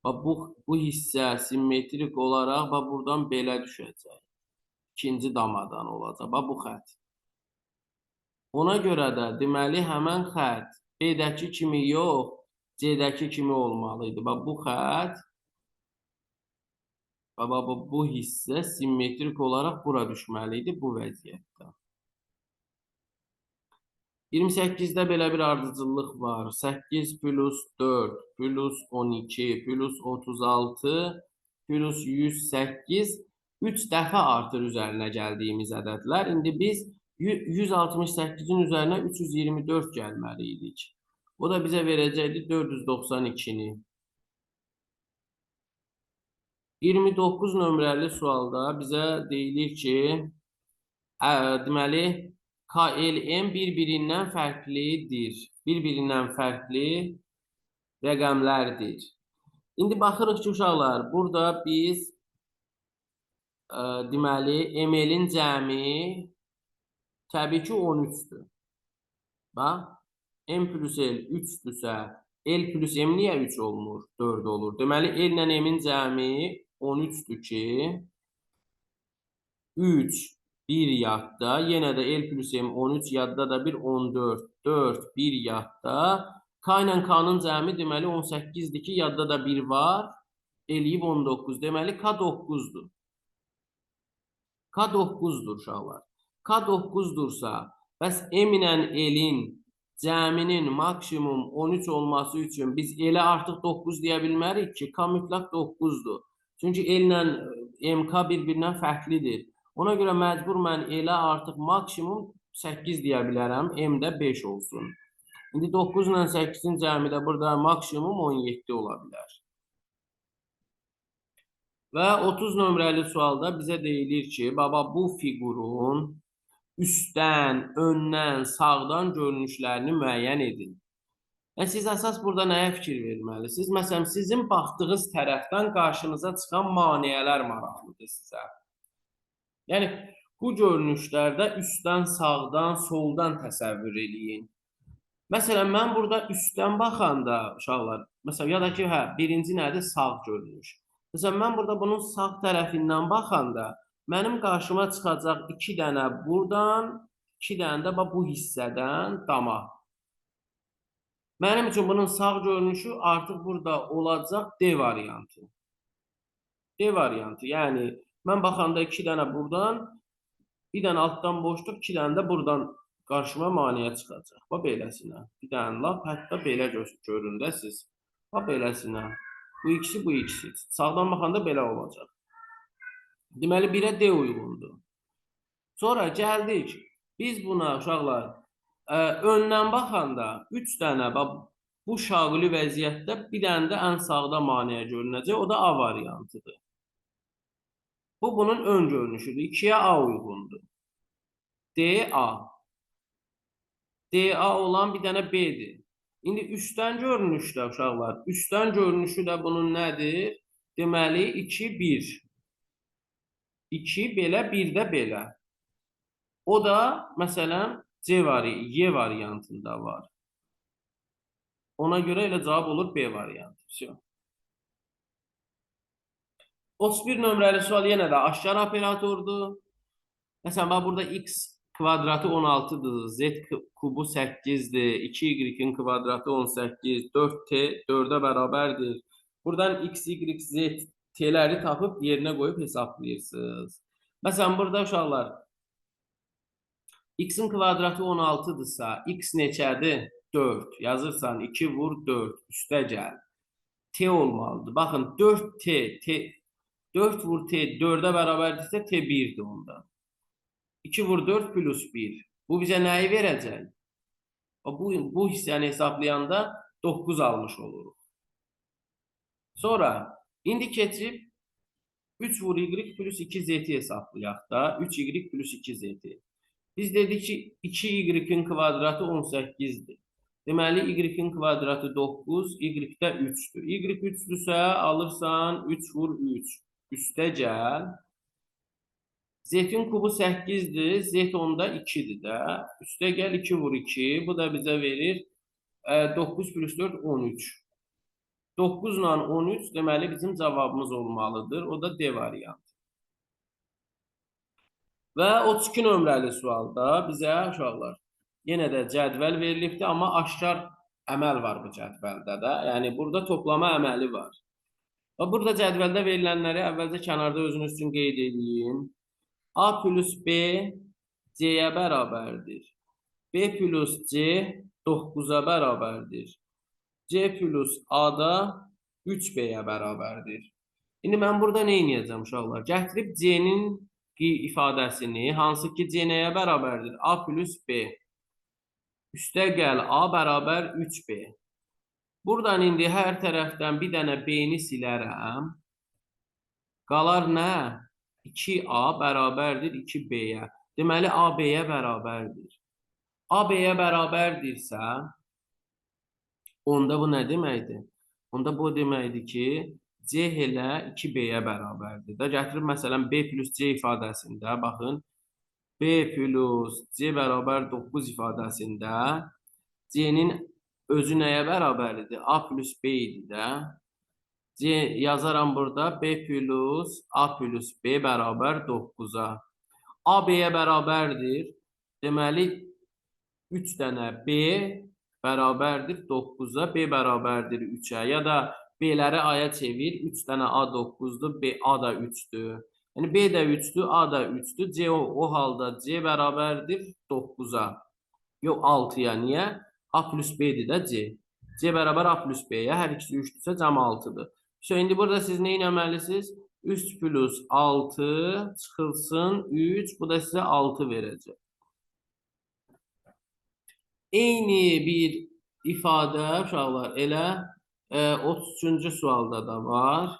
bu hissə simmetrik olaraq buradan belə düşəcək. İkinci damadan olacaq. Bu xətt. Ona görə də deməli həmən xətt B-dəki kimi yox, C-dəki kimi olmalıydı. Bu xətt, bu hissə simmetrik olaraq bura düşməliydi bu vəziyyətdə. 28-də belə bir ardıcıllıq var. 8 plus 4 plus 12 plus 36 plus 108 3 dəfə artır üzərinə gəldiyimiz ədədlər. İndi biz 168-in üzərinə 324 gəlməliydik. O da bizə verəcəkdi 492-ni. 29 nömrəli sualda bizə deyilir ki, deməli, K, L, M bir-birindən fərqlidir. Bir-birindən fərqli rəqəmlərdir. İndi baxırıq ki, uşaqlar, burada biz deməli, ML-in cəmi təbii ki 13-dür. Bax, M plus L 3-dürsə, L plus M niyə 3 olmur? 4 olur. Deməli, L ilə M-in cəmi 13-dür ki, 3, 1 yadda, yenə də L plus M 13, yadda da bir 14, 4, 1 yadda. K ilə K-nın cəmi deməli 18-dir ki, yadda da 1 var, eləyib 19. Deməli, K 9-dur. K 9-dur uşaqlar. K 9-dursa, bəs M ilə L-in cəminin maksimum 13 olması üçün biz L-ə artıq 9 deyə bilmərik ki, K mütləq 9-dur. Çünki L ilə MK bir-birindən fərqlidir. Ona görə məcbur mən L-ə artıq maksimum 8 deyə bilərəm, M də 5 olsun. İndi 9 ilə 8-in cəmi də burada maksimum 17 ola bilər. Və 30 nömrəli sualda bizə deyilir ki, baba bu fiqurun üstdən, öndən, sağdan görünüşlərini müəyyən edin. Siz əsas burada nəyə fikir verməlisiniz? Məsələn, sizin baxdığınız tərəfdən qarşınıza çıxan maneələr maraqlıdır sizə. Yəni, bu görünüşlərdə üstdən, sağdan, soldan təsəvvür eləyin. Məsələn, mən burada üstdən baxanda, uşaqlar, məsələn, ya da ki, birinci nədir? Sağ görünüş. Məsələn, mən burada bunun sağ tərəfindən baxanda, mənim qarşıma çıxacaq 2 dənə buradan, 2 dənə də bu hissədən dama. Mənim üçün bunun sağ görünüşü artıq burada olacaq D variantı. D variantı, yəni mən baxanda 2 dənə buradan, bir dənə altdan boşluq, 2 dənə də buradan qarşıma maneə çıxacaq. Bax, beləsinə. Bir dənə lap, hətta belə görün də siz. Bax, beləsinə. Bu ikisi, bu ikisi. Sağdan baxanda belə olacaq. Deməli, 1-ə D uyğundur. Sonra gəldik. Biz buna, uşaqlar, öndən baxanda 3 dənə, bu şaquli vəziyyətdə bir dənə də ən sağda maneə görünəcək. O da A variantıdır. Bu, bunun ön görünüşüdür. 2-yə A uyğundur. D, A. D, A olan bir dənə B'dir. İndi üstdən görünüşdə, uşaqlar, üstdən görünüşü də bunun nədir? Deməli, 2, 1. 2 belə, 1 də belə. O da, məsələn, Y variantında var. Ona görə elə cavab olur B variantı. 31 nömrəli sual yenə də aşkar operatordur. Məsələn, burada x kvadratı 16'dır, z kubu 8'dir, 2y'in kvadratı 18, 4t 4'e bərabərdir. Buradan x, y, z t'ləri tapıb yerinə qoyub hesablayırsınız. Məsələn, burada uşaqlar, x'in kvadratı 16'dırsa, x neçədir? 4. Yazırsan 2 vur 4, üstə gəl. T olmalıdır. Baxın, 4 vur t 4'e bərabərdirsə, t 1'dir onda. 2 vur 4 plus 1. Bu bizə nəyi verəcək? Bu hissəni hesablayanda 9 almış oluruq. Sonra, indi keçib 3 vur y plus 2z'i hesablayaq da. 3y plus 2z'i. Biz dedik ki, 2y'in kvadratı 18'dir. Deməli, y'in kvadratı 9, y də 3'dür. Y 3'dürsə, alırsan 3 vur 3. Üstə gəl. Z'in kubu 8'dir, Z onda 2'dir də. Üstə gəl 2 vur 2. Bu da bizə verir 9 plus 4, 13. 9 ilə 13 deməli bizim cavabımız olmalıdır. O da D variantı. Və 32 nömrəli sualda bizə uşaqlar yenə də cədvəl verilibdir, amma aşkar əməl var bu cədvəldə də. Yəni burada toplama əməli var. Və burada cədvəldə verilənləri əvvəlcə kənarda özünüz üçün qeyd edin. A plus B C'yə bərabərdir. B plus C 9'a bərabərdir. C plus A da 3B'yə bərabərdir. İndi mən burada nə edəcəm uşaqlar? Gətirib C'nin ifadəsini, hansı ki C nəyə bərabərdir? A plus B. Üstə gəl A bərabər 3B. Buradan indi hər tərəfdən bir dənə B-ni silərəm. Qalar nə? 2A bərabərdir 2B'yə. Deməli, A, B-yə bərabərdir. A B-yə bərabərdirsə, onda bu nə deməkdir? Onda bu deməkdir ki, C elə 2B-yə bərabərdir. Da gətirib məsələn B plus C ifadəsində baxın, B plus C bərabər 9 ifadəsində C-nin özü nəyə bərabərdir? A plus B idi də. C yazaram burada B plus A plus B bərabər 9-a. A B-yə bərabərdir. Deməli 3 dənə B bərabərdir 9-a, B bərabərdir 3-ə. Ya da B-ləri A-ya çevir, 3 dənə A 9-dur, B A da 3-dür. Yəni B də 3-dür, A da 3-dür. C o halda C bərabərdir 9-a. Yox 6-ya. Niyə? A plus B-dir də C. C bərabər A plus B-yə. Hər ikisi 3-dürsə cəm 6-dır. İndi burada siz nə etməlisiniz? 3 plus 6 çıxılsın 3. Bu da sizə 6 verəcək. Eyni bir ifadə uşaqlar elə 33-cü sualda da var.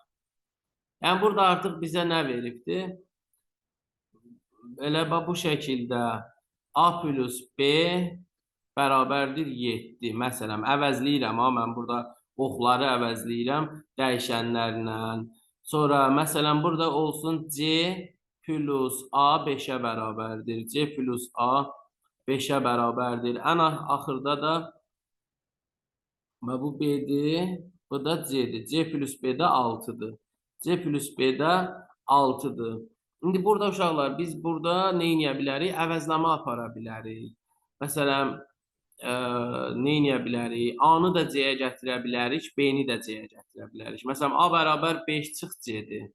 Yəni burada artıq bizə nə veribdir? Elə bu şəkildə A plus B bərabərdir 7. Məsələn, əvəzləyirəm. Mən burada oxları əvəzləyirəm dəyişənlərlə. Sonra, məsələn, burada olsun C plus A 5-ə bərabərdir. C plus A 5-ə bərabərdir. Ən axırda da bu B-dir, bu da C-dir. C plus B də 6-dır. C plus B də 6-dır. İndi burada uşaqlar, biz burada nə edə bilərik? Əvəzləmə apara bilərik. Məsələn, nə edə bilərik? A-nı da C-yə gətirə bilərik, B-ni də C-yə gətirə bilərik. Məsələn, A bərabər 5 çıx C-dir.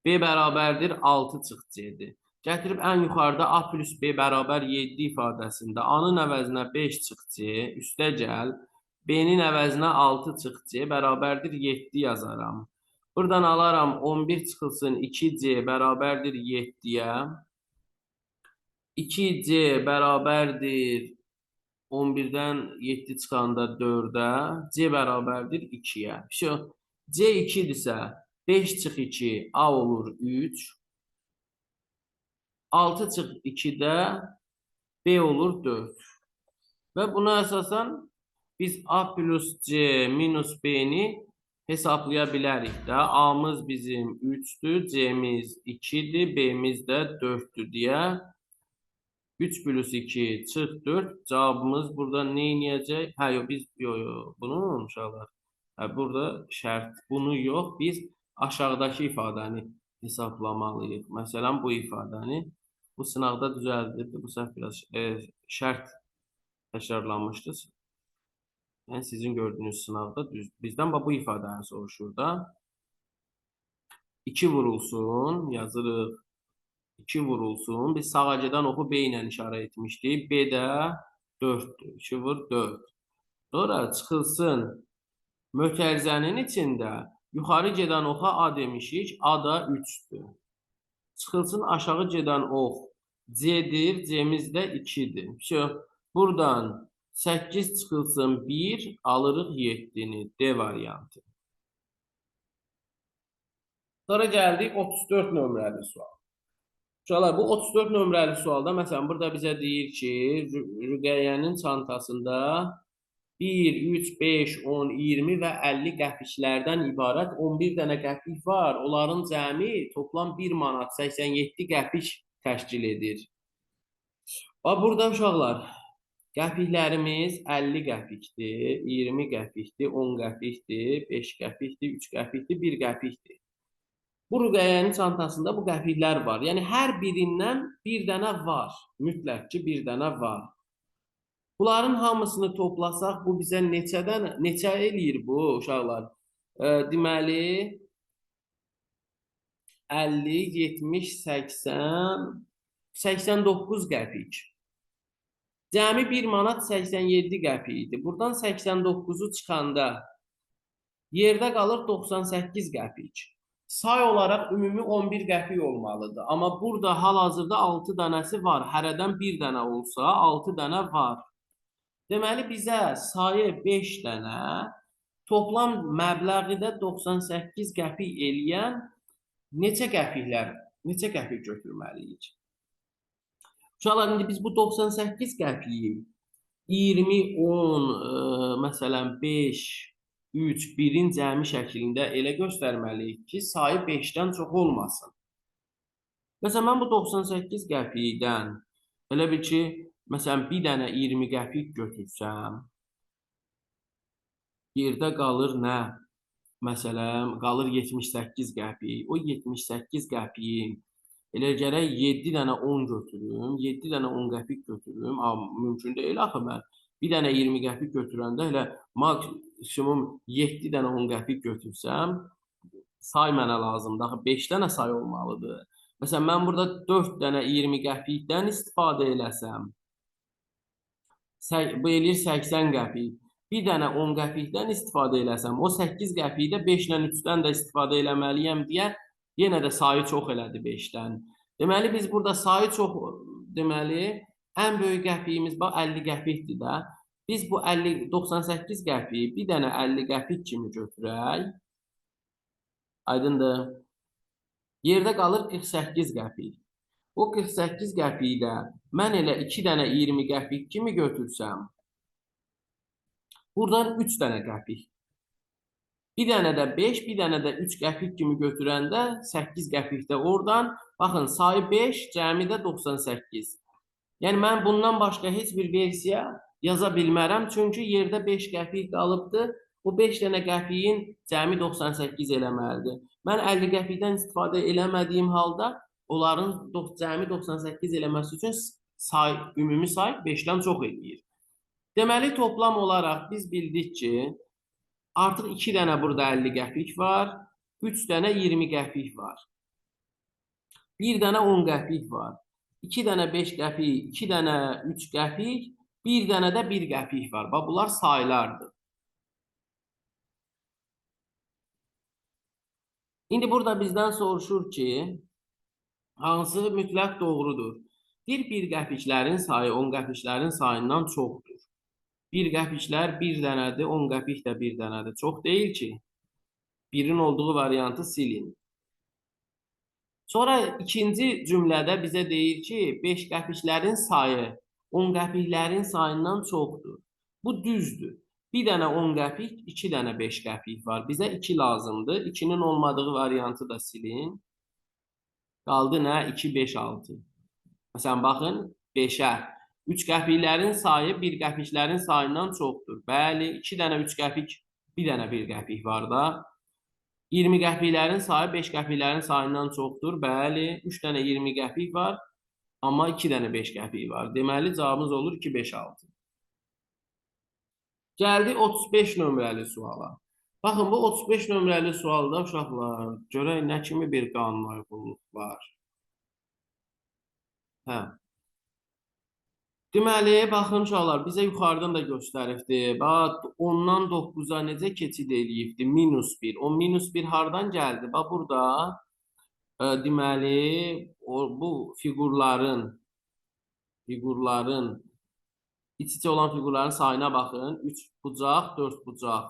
B bərabərdir 6 çıx C-dir. Gətirib ən yuxarıda A plus B bərabər 7 ifadəsində A-nın əvəzinə 5 çıx C, üstə gəl. B-nin əvəzinə 6 çıx C bərabərdir 7 yazaram. Buradan alaram 11 çıxılsın 2C bərabərdir 7-yə. 2C bərabərdir 11-dən 7 çıxanda 4-ə. C bərabərdir 2-yə. C 2-dirsə 5 çıx 2 A olur 3. 6 çıx 2-də B olur 4. Və buna əsasən biz A plus C minus B-ni hesablaya bilərik də. A-mız bizim 3-dür, C-miz 2-dir, B-miz də 4-dür deyə. 3 plus 2 çıx 4. Cavabımız burada nə edəcək? Biz bunu uşaqlar. Burada şərt bunu yox, biz aşağıdakı ifadəni hesablamalıyıq. Məsələn, bu ifadəni. Bu sınavda düzəldildi. Bu səhv biraz şərt təkrarlanmışdı. Yəni sizin gördüyünüz sınavda bizdən bu ifadəni soruşur da. 2 vurulsun, yazırıq. 2 vurulsun. Biz sağa gedən oxu B ilə işarə etmişdik. B də 4-dür. 2 vur 4. Sonra çıxılsın. Mötərizənin içində yuxarı gedən oxa A demişik. A da 3-dür. Çıxılsın aşağı gedən ox C-dir. C-miz də 2-dir. Buradan 8 çıxılsın 1 alırıq 7-ni. D variantı. Sonra gəldik 34 nömrəli sual. Uşaqlar, bu 34 nömrəli sualda, məsələn, burada bizə deyir ki, Rüqəyyənin çantasında 1, 3, 5, 10, 20 və 50 qəpiklərdən ibarət 11 dənə qəpik var. Onların cəmi toplam 1 manat 87 qəpik təşkil edir. Burada uşaqlar, qəpiklərimiz 50 qəpikdir, 20 qəpikdir, 10 qəpikdir, 5 qəpikdir, 3 qəpikdir, 1 qəpikdir. Bu Rüqəyyənin çantasında bu qəpiklər var. Yəni, hər birindən bir dənə var. Mütləq ki, bir dənə var. Bunların hamısını toplasaq, bu bizə neçə eləyir bu uşaqlar? Deməli, 50, 70, 80, 89 qəpik. Cəmi 1 manat 87 qəpik idi. Buradan 89-u çıxanda yerdə qalır 98 qəpik. Say olaraq ümumi 11 qəpik olmalıdır. Amma burada hal-hazırda 6 dənəsi var. Hərədən 1 dənə olsa 6 dənə var. Deməli, bizə sayı 5 dənə, toplam məbləği də 98 qəpik eləyən neçə qəpik götürməliyik? Uşaqlar, indi biz bu 98 qəpiyi 20, 10, məsələn 5, 3, 1-in cəmi şəklində elə göstərməliyik ki, sayı 5-dən çox olmasın. Məsələn, mən bu 98 qəpikdən elə bil ki, məsələn, bir dənə 20 qəpik götürsəm, yerdə qalır nə? Məsələn, qalır 78 qəpik. O 78 qəpiyin elə gərək 7 dənə 10 götürüm, 7 dənə 10 qəpik götürüm. Amma mümkün deyil axı mən. Bir dənə 20 qəpik götürəndə elə maksimum 7 dənə 10 qəpik götürsəm, say mənə lazımdır. Axı 5 dənə say olmalıdır. Məsələn, mən burada 4 dənə 20 qəpikdən istifadə eləsəm, bu eləyir 80 qəpik. Bir dənə 10 qəpikdən istifadə eləsəm, o 8 qəpiyi də 5 ilə 3-dən də istifadə eləməliyəm deyə yenə də sayı çox elədi 5-dən. Deməli, biz burada sayı çox, deməli, ən böyük qəpiyimiz 50 qəpikdir də. Biz bu 98 qəpiyi bir dənə 50 qəpik kimi götürək. Aydındır. Yerdə qalır 48 qəpik. O 48 qəpiyi də mən elə 2 dənə 20 qəpik kimi götürsəm, buradan 3 dənə qəpik. Bir dənə də 5, bir dənə də 3 qəpik kimi götürəndə 8 qəpik də oradan. Baxın, sayı 5, cəmi də 98. Yəni, mən bundan başqa heç bir versiya yaza bilmərəm. Çünki yerdə 5 qəpik qalıbdır. Bu 5 dənə qəpiyin cəmi 98 eləməlidir. Mən 50 qəpikdən istifadə eləmədiyim halda onların cəmi 98 eləməsi üçün ümumi say 5-dən çox eləyir. Deməli, toplam olaraq biz bildik ki, artıq 2 dənə burada 50 qəpik var, 3 dənə 20 qəpik var. 1 dənə 10 qəpik var. 2 dənə 5 qəpik, 2 dənə 3 qəpik, 1 dənə də 1 qəpik var. Bax, bunlar saylardır. İndi burada bizdən soruşur ki, hansı mütləq doğrudur? Bir qəpiklərin sayı 10 qəpiklərin sayından çoxdur. 1 qəpiklər 1 dənədir, 10 qəpik də 1 dənədir. Çox deyil ki, 1-in olduğu variantı silin. Sonra ikinci cümlədə bizə deyir ki, 5 qəpiklərin sayı 10 qəpiklərin sayından çoxdur. Bu düzdür. Bir dənə 10 qəpik, 2 dənə 5 qəpik var. Bizə 2 lazımdır. 2-nin olmadığı variantı da silin. Qaldı nə? 2, 5, 6. Məsələn, baxın, 5-ə. 3 qəpiklərin sayı 1 qəpiklərin sayından çoxdur. Bəli, 2 dənə 3 qəpik, 1 dənə 1 qəpik var da. 20 qəpiklərin sayı 5 qəpiklərin sayından çoxdur. Bəli, 3 dənə 20 qəpik var, amma 2 dənə 5 qəpik var. Deməli, cavabımız olur 2, 5, 6. Gəldik 35 nömrəli suala. Baxın, bu 35 nömrəli sualda uşaqlar, görək nə kimi bir qanun uyğunluq var. Deməli, baxın uşaqlar, bizə yuxarıdan da göstəribdir. Bax, 10-dan 9-a necə keçid eləyibdir? Minus 1. O minus 1 hardan gəldi? Bax, burada deməli, bu figurların iç-içə olan figurların sayına baxın. 3 bucaq, 4 bucaq.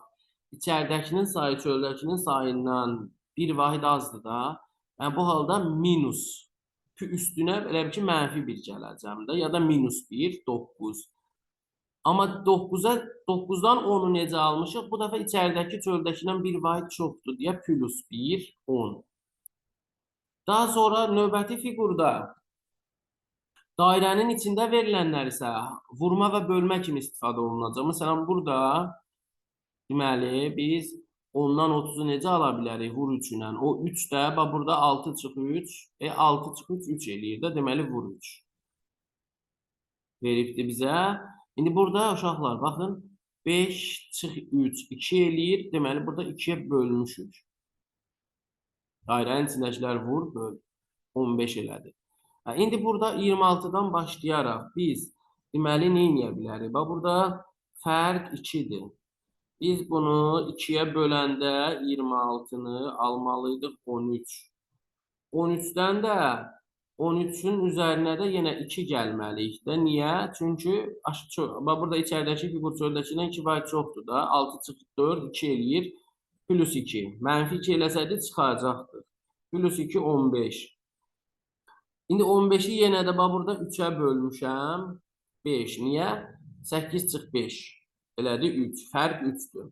İçəridəkinin sayı çöldəkinin sayından bir vahid azdır da. Yəni, bu halda minus üstünə elə bir ki, mənfi 1 gələcəm də. Ya da minus 1, 9. Amma 9-dan 10-u necə almışıq? Bu dəfə içəridəki çöldəkindən bir vahid çoxdur deyə plus 1, 10. Daha sonra növbəti figurda dairənin içində verilənlər isə vurma və bölmə kimi istifadə olunacaq. Məsələn, burada deməli, biz 10-dan 30-u necə ala bilərik? Vur 3 ilə. O 3 də, bax, burada 6 çıx 3, 6 çıx 3, 3 eləyir də, deməli, vur 3. Veribdir bizə. İndi burada, uşaqlar, baxın, 5 çıx 3, 2 eləyir, deməli, burada 2-yə bölmüşük. Dairənin içindəkilər vur, böl, 15 elədi. İndi burada 26-dan başlayaraq biz deməli nə edə bilərik? Bax, burada fərq 2-dir. Biz bunu 2-yə böləndə 26-nı almalıydıq 13. 13-dən də 13-ün üzərinə də yenə 2 gəlməliyik də. Niyə? Çünki burada içəridəki figur çöldəkindən 2 vahid çoxdur da. 6 çıx 4, 2 eləyir. Plus 2. Mənfi 2 eləsəydi çıxacaqdır. Plus 2, 15. İndi 15-i yenə də burada 3-ə bölmüşəm. 5. Niyə? 8 çıx 5. Elədi 3. Fərq 3-dür.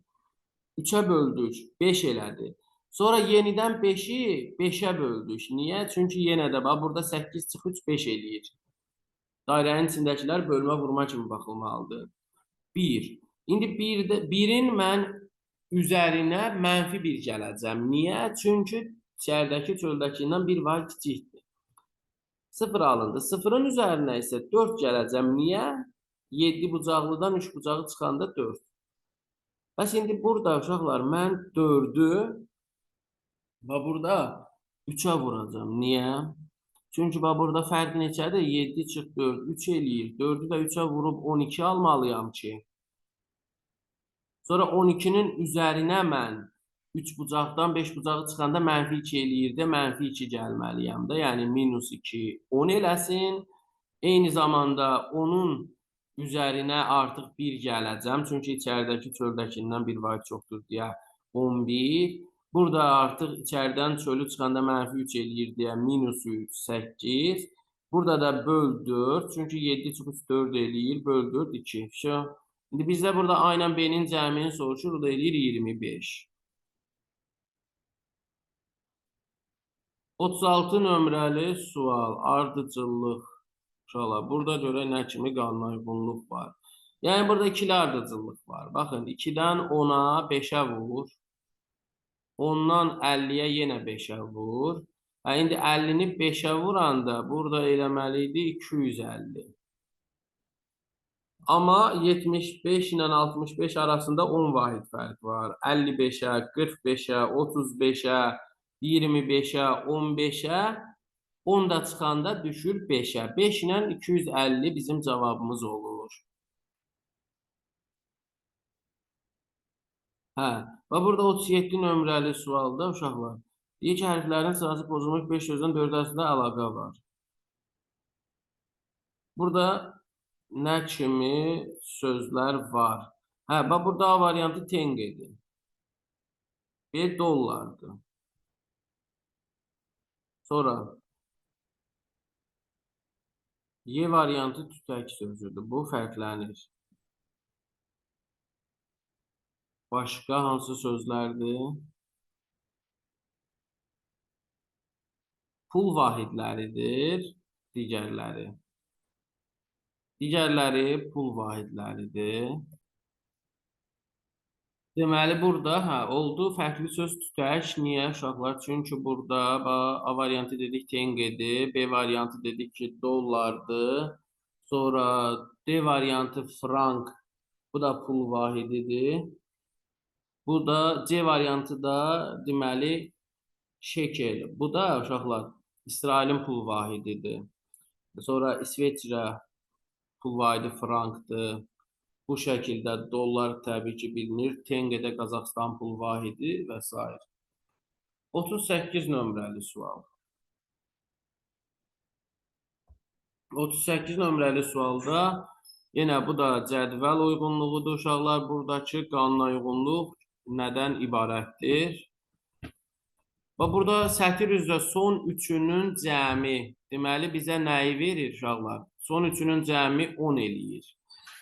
3-ə böldük. 5 elədi. Sonra yenidən 5-i 5-ə böldük. Niyə? Çünki yenə də burada 8 çıx 3 5 eləyir. Dairənin içindəkilər bölmə vurma kimi baxılmalıdır. 1. İndi 1-in mən üzərinə mənfi 1 gələcəm. Niyə? Çünki içəridəki çöldəkindən 1 var kiçikdir. 0 alındı. 0-ın üzərinə isə 4 gələcəm. Niyə? 7 bucaqlıdan 3 bucağı çıxanda 4. Bəs indi burada uşaqlar mən 4-ü burada 3-ə vuracam. Niyə? Çünki burada fərq neçədir? 7 çıx 4, 3 eləyir. 4-ü də 3-ə vurub 12 almalıyam ki. Sonra 12-nin üzərinə mən 3 bucaqdan 5 bucağı çıxanda mənfi 2 eləyir də mənfi 2 gəlməliyəm də. Yəni minus 2 10 eləsin. Eyni zamanda onun üzərinə artıq 1 gələcəm. Çünki içəridəki çöldəkindən 1 var çoxdur deyə 11. Burada artıq içəridən çölü çıxanda mənfi 3 eləyir deyə minus 3 8. Burada da böl 4. Çünki 7 çıx 3 4 eləyir. Böl 4 2. İndi bizdə burada A ilə B-nin cəmini soruşur. O da eləyir 25. 36 nömrəli sual. Ardıcıllıq. Uşaqlar, burada görə nə kimi qanuna uyğunluq var. Yəni, burada ikili ardıcıllıq var. Baxın, 2-dən 10-a 5-ə vur. 10-dan 50-yə yenə 5-ə vur. İndi 50-ni 5-ə vuranda burada eləməli idi 250. Amma 75 ilə 65 arasında 10 vahid fərq var. 55-ə, 45-ə, 35-ə, 25-ə, 15-ə, 10 da çıxanda düşür 5-ə. 5 ilə 250 bizim cavabımız olur. Hə, və burada 37 nömrəli sualda uşaqlar, deyir ki, hərflərin sırası pozulmuş 5 sözdən 4 arasında əlaqə var. Burada nə kimi sözlər var? Hə, bax burada A variantı tengedir. B dollardır. Sonra Y variantı tütək sözüdür. Bu fərqlənir. Başqa hansı sözlərdir? Pul vahidləridir. Digərləri. Digərləri pul vahidləridir. Deməli, burada oldu fərqli söz tütək. Niyə uşaqlar? Çünki burada A variantı dedik tengedir, B variantı dedik ki dollardır. Sonra D variantı frank, bu da pul vahididir. Bu da C variantı da deməli şekel. Bu da uşaqlar İsrailin pul vahididir. Sonra İsveçrə pul vahidi frankdır. Bu şəkildə dollar təbii ki bilinir. Tengedə Qazaxstan pul vahidi və s. 38 nömrəli sual. 38 nömrəli sualda yenə bu da cədvəl uyğunluğudur uşaqlar. Buradakı qanuna uyğunluq nədən ibarətdir? Və burada sətir üzrə son üçünün cəmi, deməli bizə nəyi verir uşaqlar? Son üçünün cəmi 10 eləyir.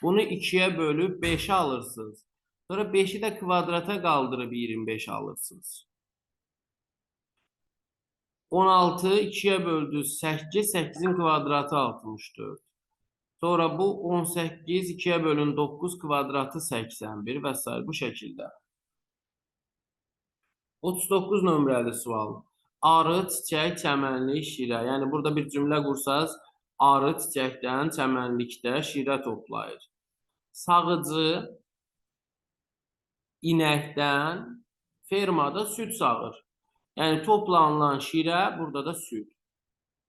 Bunu 2-yə bölüb 5-ə alırsınız. Sonra 5-i də kvadrata qaldırıb 25 alırsınız. 16 2-yə böldü 8, 8-in kvadratı 64. Sonra bu 18 2-yə bölün 9 kvadratı 81 və s. bu şəkildə. 39 nömrəli sual. Arı, çiçək, çəmənlik, şirə. Yəni, burada bir cümlə qursanız, arı çiçəkdən, çəmənlikdə şirə toplayır. Sağıcı inəkdən fermada süd sağır. Yəni, toplanılan şirə, burada da süd.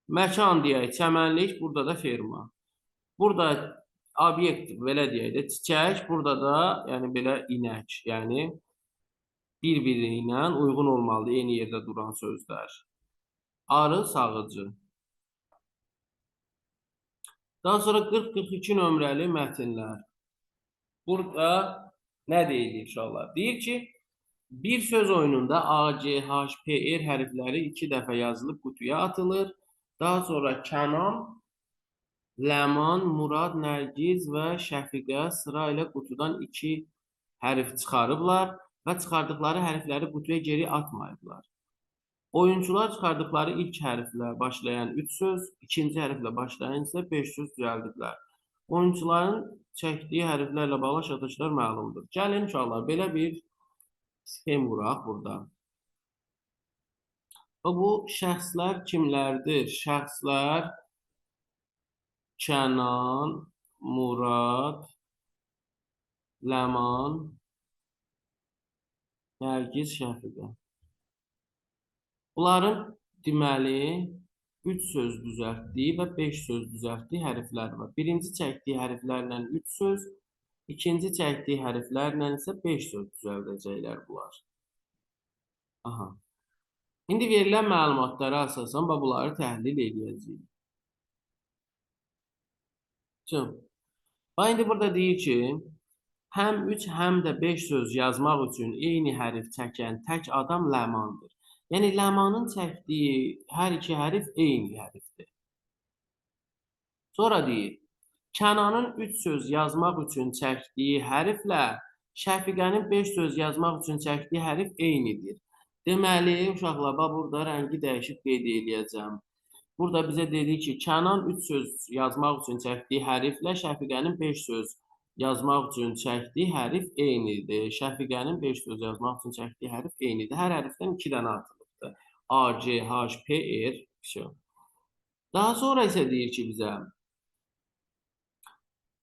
Məkan deyək, çəmənlik, burada da ferma. Burada obyekt, belə deyək də, çiçək, burada da yəni, belə inək, yəni bir-biri ilə uyğun olmalıdır, eyni yerdə duran sözlər. Arı, sağıcı. Daha sonra 40-42 nömrəli mətnlər. Burada nə deyilir uşaqlar? Deyir ki, bir söz oyununda A, C, H, P, R hərfləri 2 dəfə yazılıb qutuya atılır. Daha sonra Kənan, Ləman, Murad, Nərgiz və Şəfiqə sırayla qutudan 2 hərf çıxarıblar və çıxardıqları hərfləri qutuya geri atmayıblar. Oyuncular çıxardıqları ilk hərflə başlayan 3 söz, ikinci hərflə başlayan isə 5 söz düzəldiblər. Oyuncuların çəkdiyi hərflərlə bağlı şərtlər məlumdur. Gəlin uşaqlar, belə bir sxem quraq burada. Bu şəxslər kimlərdir? Şəxslər Kənan, Murad, Ləman, Nərgiz, Şəfiqə. Bunların deməli 3 söz düzəltdiyi və 5 söz düzəltdiyi hərflər var. Birinci çəkdiyi hərflərlə 3 söz, ikinci çəkdiyi hərflərlə isə 5 söz düzəldəcəklər bunlar. Aha. İndi verilən məlumatlara əsasən bunları təhlil edəcəyik. İndi burada deyir ki, həm 3, həm də 5 söz yazmaq üçün eyni hərf çəkən tək adam Ləmandır. Yəni, Ləmanın çəkdiyi hər iki hərf eyni hərfdir. Sonra deyir, Kənanın 3 söz yazmaq üçün çəkdiyi hərflə Şəfiqənin 5 söz yazmaq üçün çəkdiyi hərf eynidir. Deməli, uşaqlar, burada rəngi dəyişib qeyd edəcəm. Burada bizə dedi ki, Kənan 3 söz yazmaq üçün çəkdiyi hərflə Şəfiqənin 5 söz yazmaq üçün çəkdiyi hərf eynidir. Şəfiqənin 5 söz yazmaq üçün çəkdiyi hərf eynidir. Hər hərfdən 2 dənə atılıbdır. A, C, H, P, R. Daha sonra isə deyir ki, bizə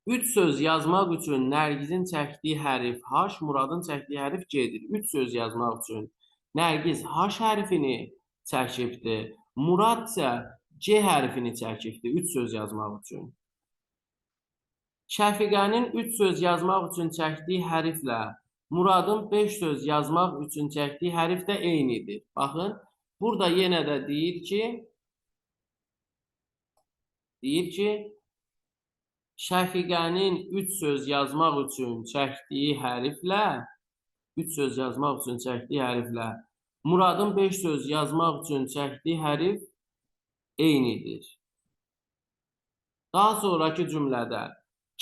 3 söz yazmaq üçün Nərgizin çəkdiyi hərf H, Muradın çəkdiyi hərf C-dir. 3 söz yazmaq üçün Nərgiz H hərfini çəkibdir. Murad isə C hərfini çəkibdir 3 söz yazmaq üçün. Şəfiqənin 3 söz yazmaq üçün çəkdiyi hərflə Muradın 5 söz yazmaq üçün çəkdiyi hərf də eynidir. Baxın, burada yenə də deyir ki, Şəfiqənin 3 söz yazmaq üçün çəkdiyi hərflə Muradın 5 söz yazmaq üçün çəkdiyi hərf eynidir. Daha sonraki cümlədə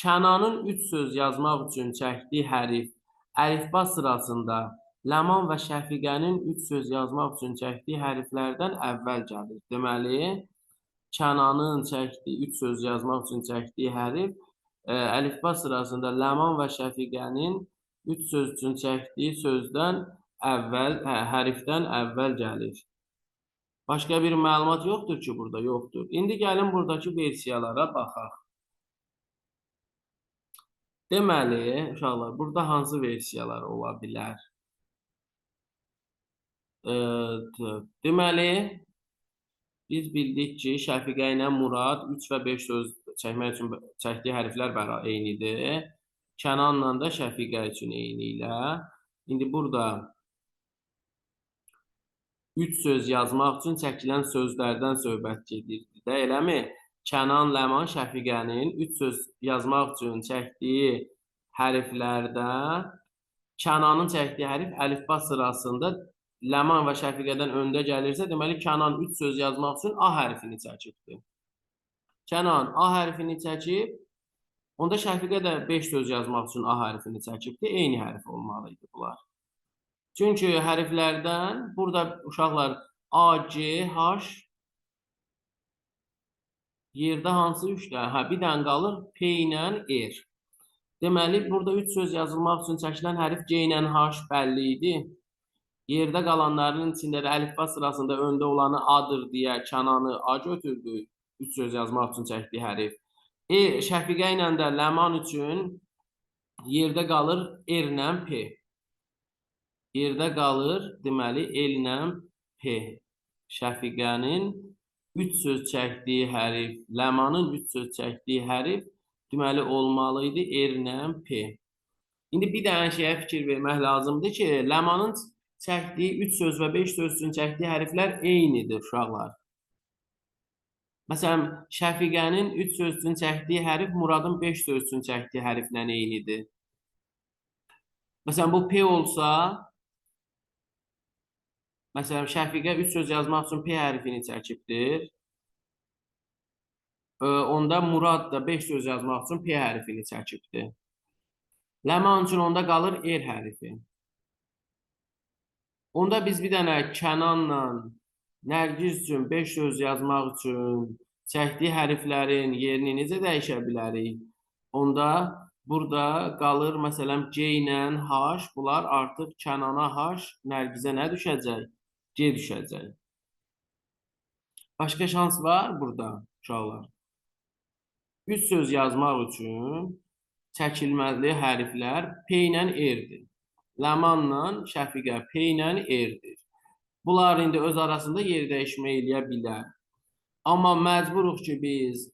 Kənanın 3 söz yazmaq üçün çəkdiyi hərf əlifba sırasında Ləman və Şəfiqənin 3 söz yazmaq üçün çəkdiyi hərflərdən əvvəl gəlir. Deməli, Kənanın 3 söz yazmaq üçün çəkdiyi hərf əlifba sırasında Ləman və Şəfiqənin 3 söz üçün çəkdiyi hərfdən əvvəl gəlir. Başqa bir məlumat yoxdur ki, burada yoxdur. İndi gəlin buradakı versiyalara baxaq. Deməli, uşaqlar, burada hansı versiyalar ola bilər? Deməli, biz bildik ki, Şəfiqə ilə Murad 3 və 5 söz çəkmək üçün çəkdiyi hərflər eynidir. Kənanla da Şəfiqə üçün eynidirlər. İndi burada 3 söz yazmaq üçün çəkilən sözlərdən söhbət gedirdi də, eləmi? Kənan, Ləman, Şəfiqənin 3 söz yazmaq üçün çəkdiyi hərflərdə Kənanın çəkdiyi hərf əlifba sırasında Ləman və Şəfiqədən öndə gəlirsə, deməli, Kənan 3 söz yazmaq üçün A hərfini çəkibdir. Kənan A hərfini çəkib, onda Şəfiqə də 5 söz yazmaq üçün A hərfini çəkibdir. Eyni hərf olmalıydı bunlar. Çünki hərflərdən burada uşaqlar A, C, H yerdə hansı 3 dənə? Bir dənə qalır P ilə R. Deməli, burada 3 söz yazılmaq üçün çəkilən hərf C ilə H bəlli idi. Yerdə qalanların içində də əlifba sırasında öndə olanı A-dır deyə Kənanı A götürdük. 3 söz yazmaq üçün çəkdiyi hərf. Şəfiqə ilə də Ləman üçün yerdə qalır R ilə P. Yerdə qalır, deməli, L ilə P. Şəfiqənin 3 söz çəkdiyi hərf, Ləmanın 3 söz çəkdiyi hərf, deməli, olmalıydı R ilə P. İndi bir dənə şeyə fikir vermək lazımdır ki, Ləmanın çəkdiyi 3 söz və 5 söz üçün çəkdiyi hərflər eynidir, uşaqlar. Məsələn, Şəfiqənin 3 söz üçün çəkdiyi hərf Muradın 5 söz üçün çəkdiyi hərflə eynidir. Məsələn, bu P olsa, məsələn, Şəfiqə 3 söz yazmaq üçün P hərfini çəkibdir. Onda Murad da 5 söz yazmaq üçün P hərfini çəkibdir. Ləman üçün onda qalır R hərfi. Onda biz bir dənə Kənanla Nərgiz üçün 5 söz yazmaq üçün çəkdiyi hərflərin yerini necə dəyişə bilərik? Onda burada qalır, məsələn, C ilə H, bunlar artıq Kənana H, Nərgizə nə düşəcək? C düşəcək. Başqa şans var burada, uşaqlar. 3 söz yazmaq üçün çəkilməli hərflər P ilə R-dir. Ləmanla Şəfiqə P ilə R-dir. Bunlar indi öz arasında yer dəyişmə eləyə bilər. Amma məcburuq ki, biz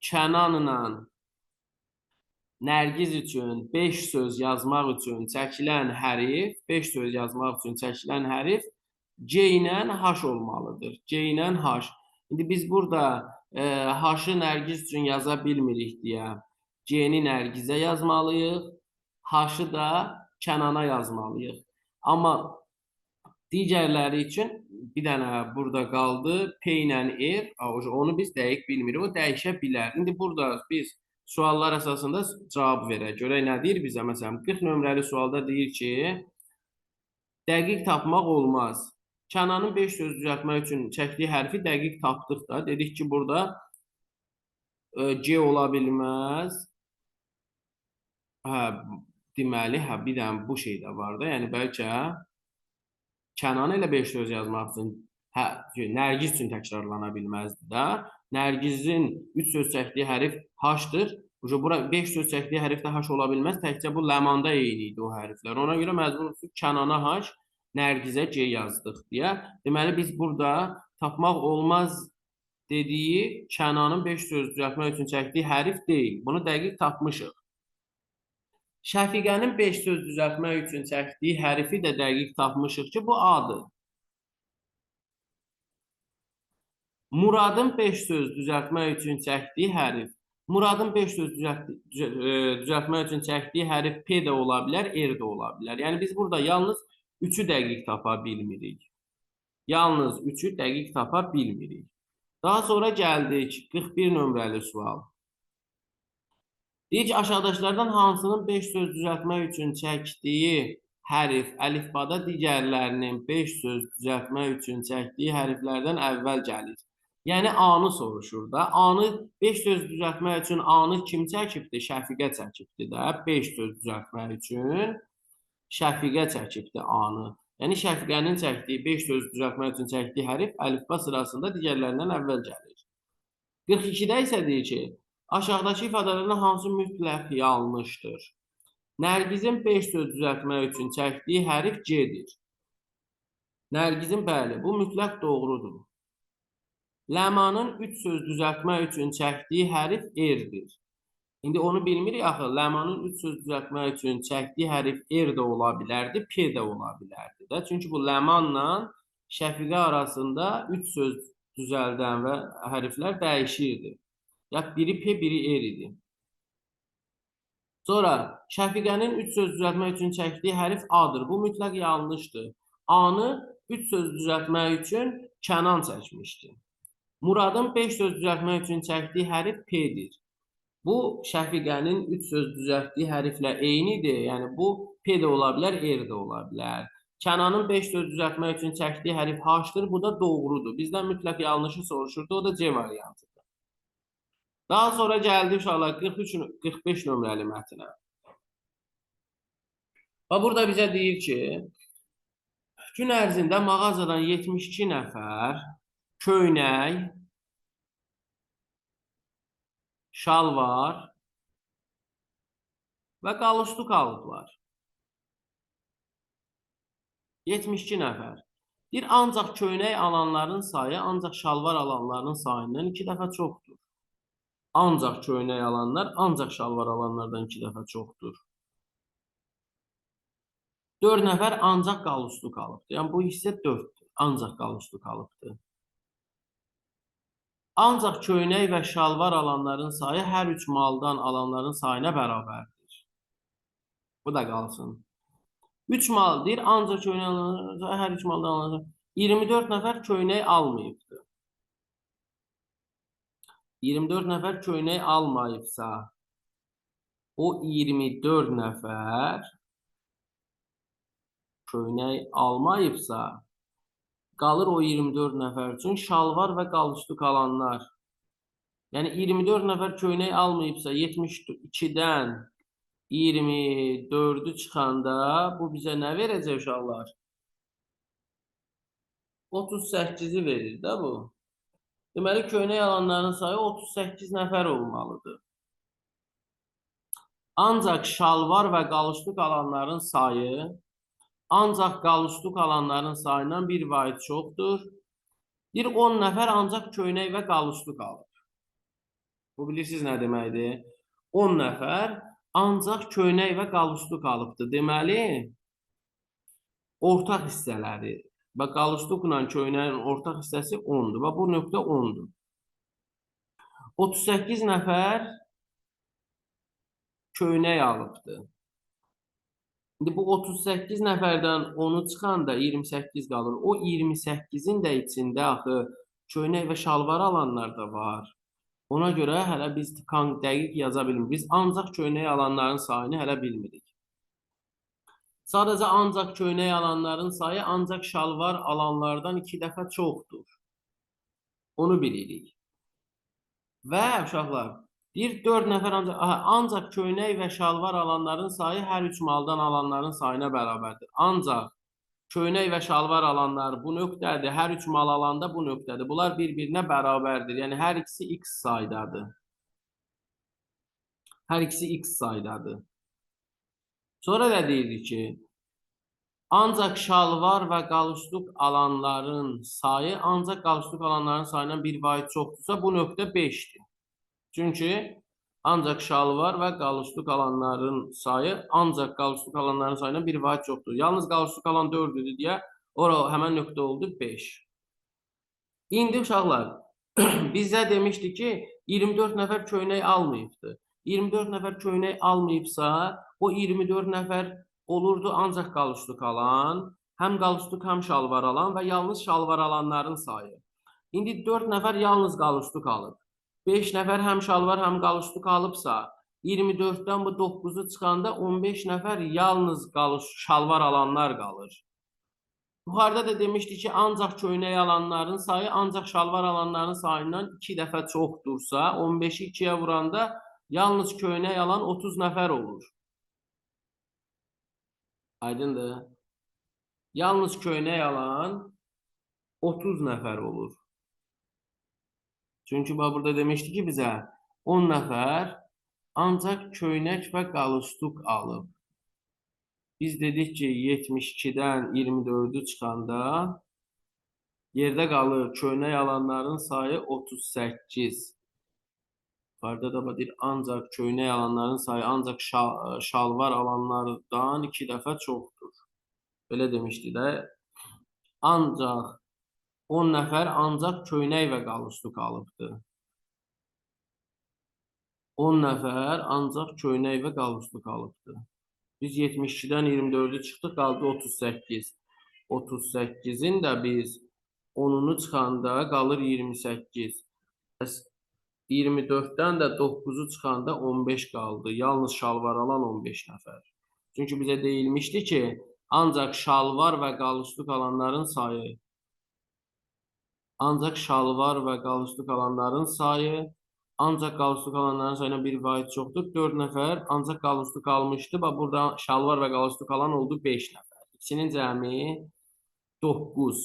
Kənanla Nərgiz üçün 5 söz yazmaq üçün çəkilən hərf, 5 söz yazmaq üçün çəkilən hərf C ilə H olmalıdır. C ilə H. İndi biz burada H-ı Nərgiz üçün yaza bilmirik deyə C-ni Nərgizə yazmalıyıq, H-ı da Kənana yazmalıyıq. Amma digərləri üçün bir dənə burada qaldı. P ilə R, onu biz dəqiq bilmirik. O dəyişə bilər. İndi burada biz suallar əsasında cavab verək. Görək nə deyir bizə? Məsələn, 40 nömrəli sualda deyir ki, dəqiq tapmaq olmaz. Kənanın 5 söz düzəltmək üçün çəkdiyi hərfi dəqiq tapdıq da. Dedik ki, burada C ola bilməz. Deməli, bir dənə bu şey də var da. Yəni, bəlkə Kənan ilə 5 söz yazmaq üçün Nərgiz üçün təkrarlana bilməzdi də. Nərgizin 3 söz çəkdiyi hərf H-dır. Bura 5 söz çəkdiyi hərf də H ola bilməz. Təkcə bu Ləmanda eyni idi o hərflər. Ona görə məcbur Kənana H, Nərgizə C yazdıq deyə. Deməli, biz burada tapmaq olmaz dediyi Kənanın 5 söz düzəltmək üçün çəkdiyi hərf deyil. Bunu dəqiq tapmışıq. Şəfiqənin 5 söz düzəltmək üçün çəkdiyi hərfi də dəqiq tapmışıq ki, bu A-dır. Muradın 5 söz düzəltmək üçün çəkdiyi hərf. Muradın 5 söz düzəltmək üçün çəkdiyi hərf P də ola bilər, R də ola bilər. Yəni, biz burada yalnız 3-ü dəqiq tapa bilmirik. Yalnız 3-ü dəqiq tapa bilmirik. Daha sonra gəldik 41 nömrəli sual. Deyir ki, aşağıdakılardan hansının 5 söz düzəltmək üçün çəkdiyi hərf əlifbada digərlərinin 5 söz düzəltmək üçün çəkdiyi hərflərdən əvvəl gəlir. Yəni, A-nı soruşur da. A-nı 5 söz düzəltmək üçün A-nı kim çəkibdir? Şəfiqə çəkibdir də. 5 söz düzəltmək üçün Şəfiqə çəkibdir A-nı. Yəni, Şəfiqənin çəkdiyi 5 söz düzəltmək üçün çəkdiyi hərf əlifba sırasında digərlərindən əvvəl gəlir. 42-də isə deyir ki, aşağıdakı ifadələrdən hansı mütləq yanlışdır? Nərgizin 5 söz düzəltmək üçün çəkdiyi hərf C-dir. Nərgizin, bəli, bu mütləq doğrudur. Ləmanın 3 söz düzəltmək üçün çəkdiyi hərf R-dir. İndi onu bilmirik axı, Ləmanın 3 söz düzəltmək üçün çəkdiyi hərf R də ola bilərdi, P də ola bilərdi də. Çünki bu Ləmanla Şəfiqə arasında 3 söz düzəldən və hərflər dəyişirdi. Biri P, biri R idi. Sonra Şəfiqənin 3 söz düzəltmək üçün çəkdiyi hərf A-dır. Bu mütləq yanlışdır. A-nı 3 söz düzəltmək üçün Kənan çəkmişdi. Muradın 5 söz düzəltmək üçün çəkdiyi hərf P-dir. Bu Şəfiqənin 3 söz düzəltdiyi hərflə eynidir. Yəni bu P də ola bilər, R də ola bilər. Kənanın 5 söz düzəltmək üçün çəkdiyi hərf H-dır. Bu da doğrudur. Bizdən mütləq yanlışı soruşurdu. O da C variantıdır. Daha sonra gəldi uşaqlar 43-45 nömrəli mətnə. Və burada bizə deyir ki, gün ərzində mağazadan 72 nəfər köynək, şalvar və qalstuk alıblar. 72 nəfər. Deyir, ancaq köynək alanların sayı ancaq şalvar alanların sayından 2 dəfə çoxdur. Ancaq köynək alanlar, ancaq şalvar alanlardan 2 dəfə çoxdur. 4 nəfər ancaq qalstuk alıbdır. Yəni, bu hissə 4-dür. Ancaq qalstuk alıbdır. Ancaq köynək və şalvar alanların sayı hər 3 maldan alanların sayına bərabərdir. Bu da qalsın. 3 mal deyir, ancaq köynək alanların sayı hər 3 maldan alanların sayı. 24 nəfər köynək almayıbdır. 24 nəfər köynək almayıbsa, o 24 nəfər köynək almayıbsa, qalır o 24 nəfər üçün şalvar və qalstuk alanlar. Yəni 24 nəfər köynək almayıbsa, 72-dən 24'ü çıxanda bu bizə nə verəcək uşaqlar? 38'i verir də bu. Deməli, köynək alanların sayı 38 nəfər olmalıdır. Ancaq şalvar və qalstuk alanların sayı ancaq qalstuk alanların sayından bir vahid çoxdur. Bir 10 nəfər ancaq köynək və qalstuk alır. Bu bilirsiniz nə deməkdir? 10 nəfər ancaq köynək və qalstuk alıbdır. Deməli, ortaq hissələri və qalstukla köynəyin ortaq hissəsi 10'dur. Və bu nöqtə 10'dur. 38 nəfər köynək alıbdır. İndi bu 38 nəfərdən 10'u çıxanda 28 qalır. O 28'in də içində axı köynək və şalvar alanlar da var. Ona görə hələ biz dəqiq yaza bilmirik. Biz ancaq köynək alanların sayını hələ bilmirik. Sadəcə ancaq köynək alanların sayı ancaq şalvar alanlardan 2 dəfə çoxdur. Onu bilirik. Və uşaqlar, bir 4 nəfər ancaq köynək və şalvar alanların sayı hər 3 maldan alanların sayına bərabərdir. Ancaq köynək və şalvar alanlar bu nöqtədir, hər 3 mal alanda bu nöqtədir. Bunlar bir-birinə bərabərdir. Yəni hər ikisi x saydadır. Hər ikisi x saydadır. Sonra da deyirik ki, ancaq şalvar və qalstuk alanların sayı ancaq qalstuk alanların sayından bir vahid çoxdursa bu nöqtə 5'dir. Çünki ancaq şalvar və qalstuk alanların sayı ancaq qalstuk alanların sayından bir vahid çoxdur. Yalnız qalstuk alan 4'dür deyə ora həmən nöqtə oldu 5. İndi uşaqlar, bizə demişdik ki, 24 nəfər köynək almayıbdır. 24 nəfər köynək almayıbsa, o 24 nəfər olurdu ancaq qalstuk alan, həm qalstuk, həm şalvar alan və yalnız şalvar alanların sayı. İndi 4 nəfər yalnız qalstuk alıb. 5 nəfər həm şalvar, həm qalstuk alıbsa, 24'dən bu 9'u çıxanda 15 nəfər yalnız şalvar alanlar qalır. Yuxarıda da demişdik ki, ancaq köynək alanların sayı ancaq şalvar alanların sayından 2 dəfə çoxdursa, 15'i 2'yə vuranda yalnız köynək alan 30 nəfər olur. Aydındır. Yalnız köynək alan 30 nəfər olur. Çünki burada demişdi ki bizə 10 nəfər ancaq köynək və qalstuk alıb. Biz dedik ki 72'dən 24'ü çıxanda yerdə qalır köynək alanların sayı 38. Yuxarıda da deyir ancaq köynək alanların sayı ancaq şalvar alanlardan 2 dəfə çoxdur. Belə demişdi də. Ancaq 10 nəfər ancaq köynək və qalstuk alıbdır. 10 nəfər ancaq köynək və qalstuk alıbdır. Biz 72'dən 24'ü çıxdıq, qaldı 38. 38'in də biz 10'unu çıxanda qalır 28. 24'dən də 9'u çıxanda 15 qaldı. Yalnız şalvar alan 15 nəfər. Çünki bizə deyilmişdi ki, ancaq şalvar və qalstuk alanların sayı ancaq şalvar və qalstuk alanların sayı ancaq qalstuk alanların sayına bir vahid çoxdur. 4 nəfər ancaq qalstuk almışdı. Bax, burada şalvar və qalstuk alan oldu 5 nəfər. İkisinin cəmi 9.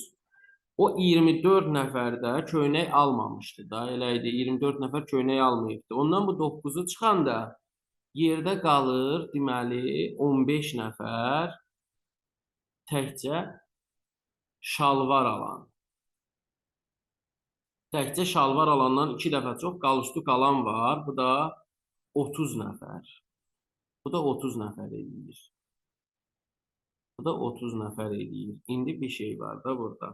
O 24 nəfər də köynək almamışdı da. Elə idi, 24 nəfər köynək almayıbdı. Ondan bu 9'u çıxanda yerdə qalır, deməli, 15 nəfər təkcə şalvar alan. Təkcə şalvar alandan 2 dəfə çox qalstuk alan var. Bu da 30 nəfər. Bu da 30 nəfər eləyir. Bu da 30 nəfər eləyir. İndi bir şey var da burada.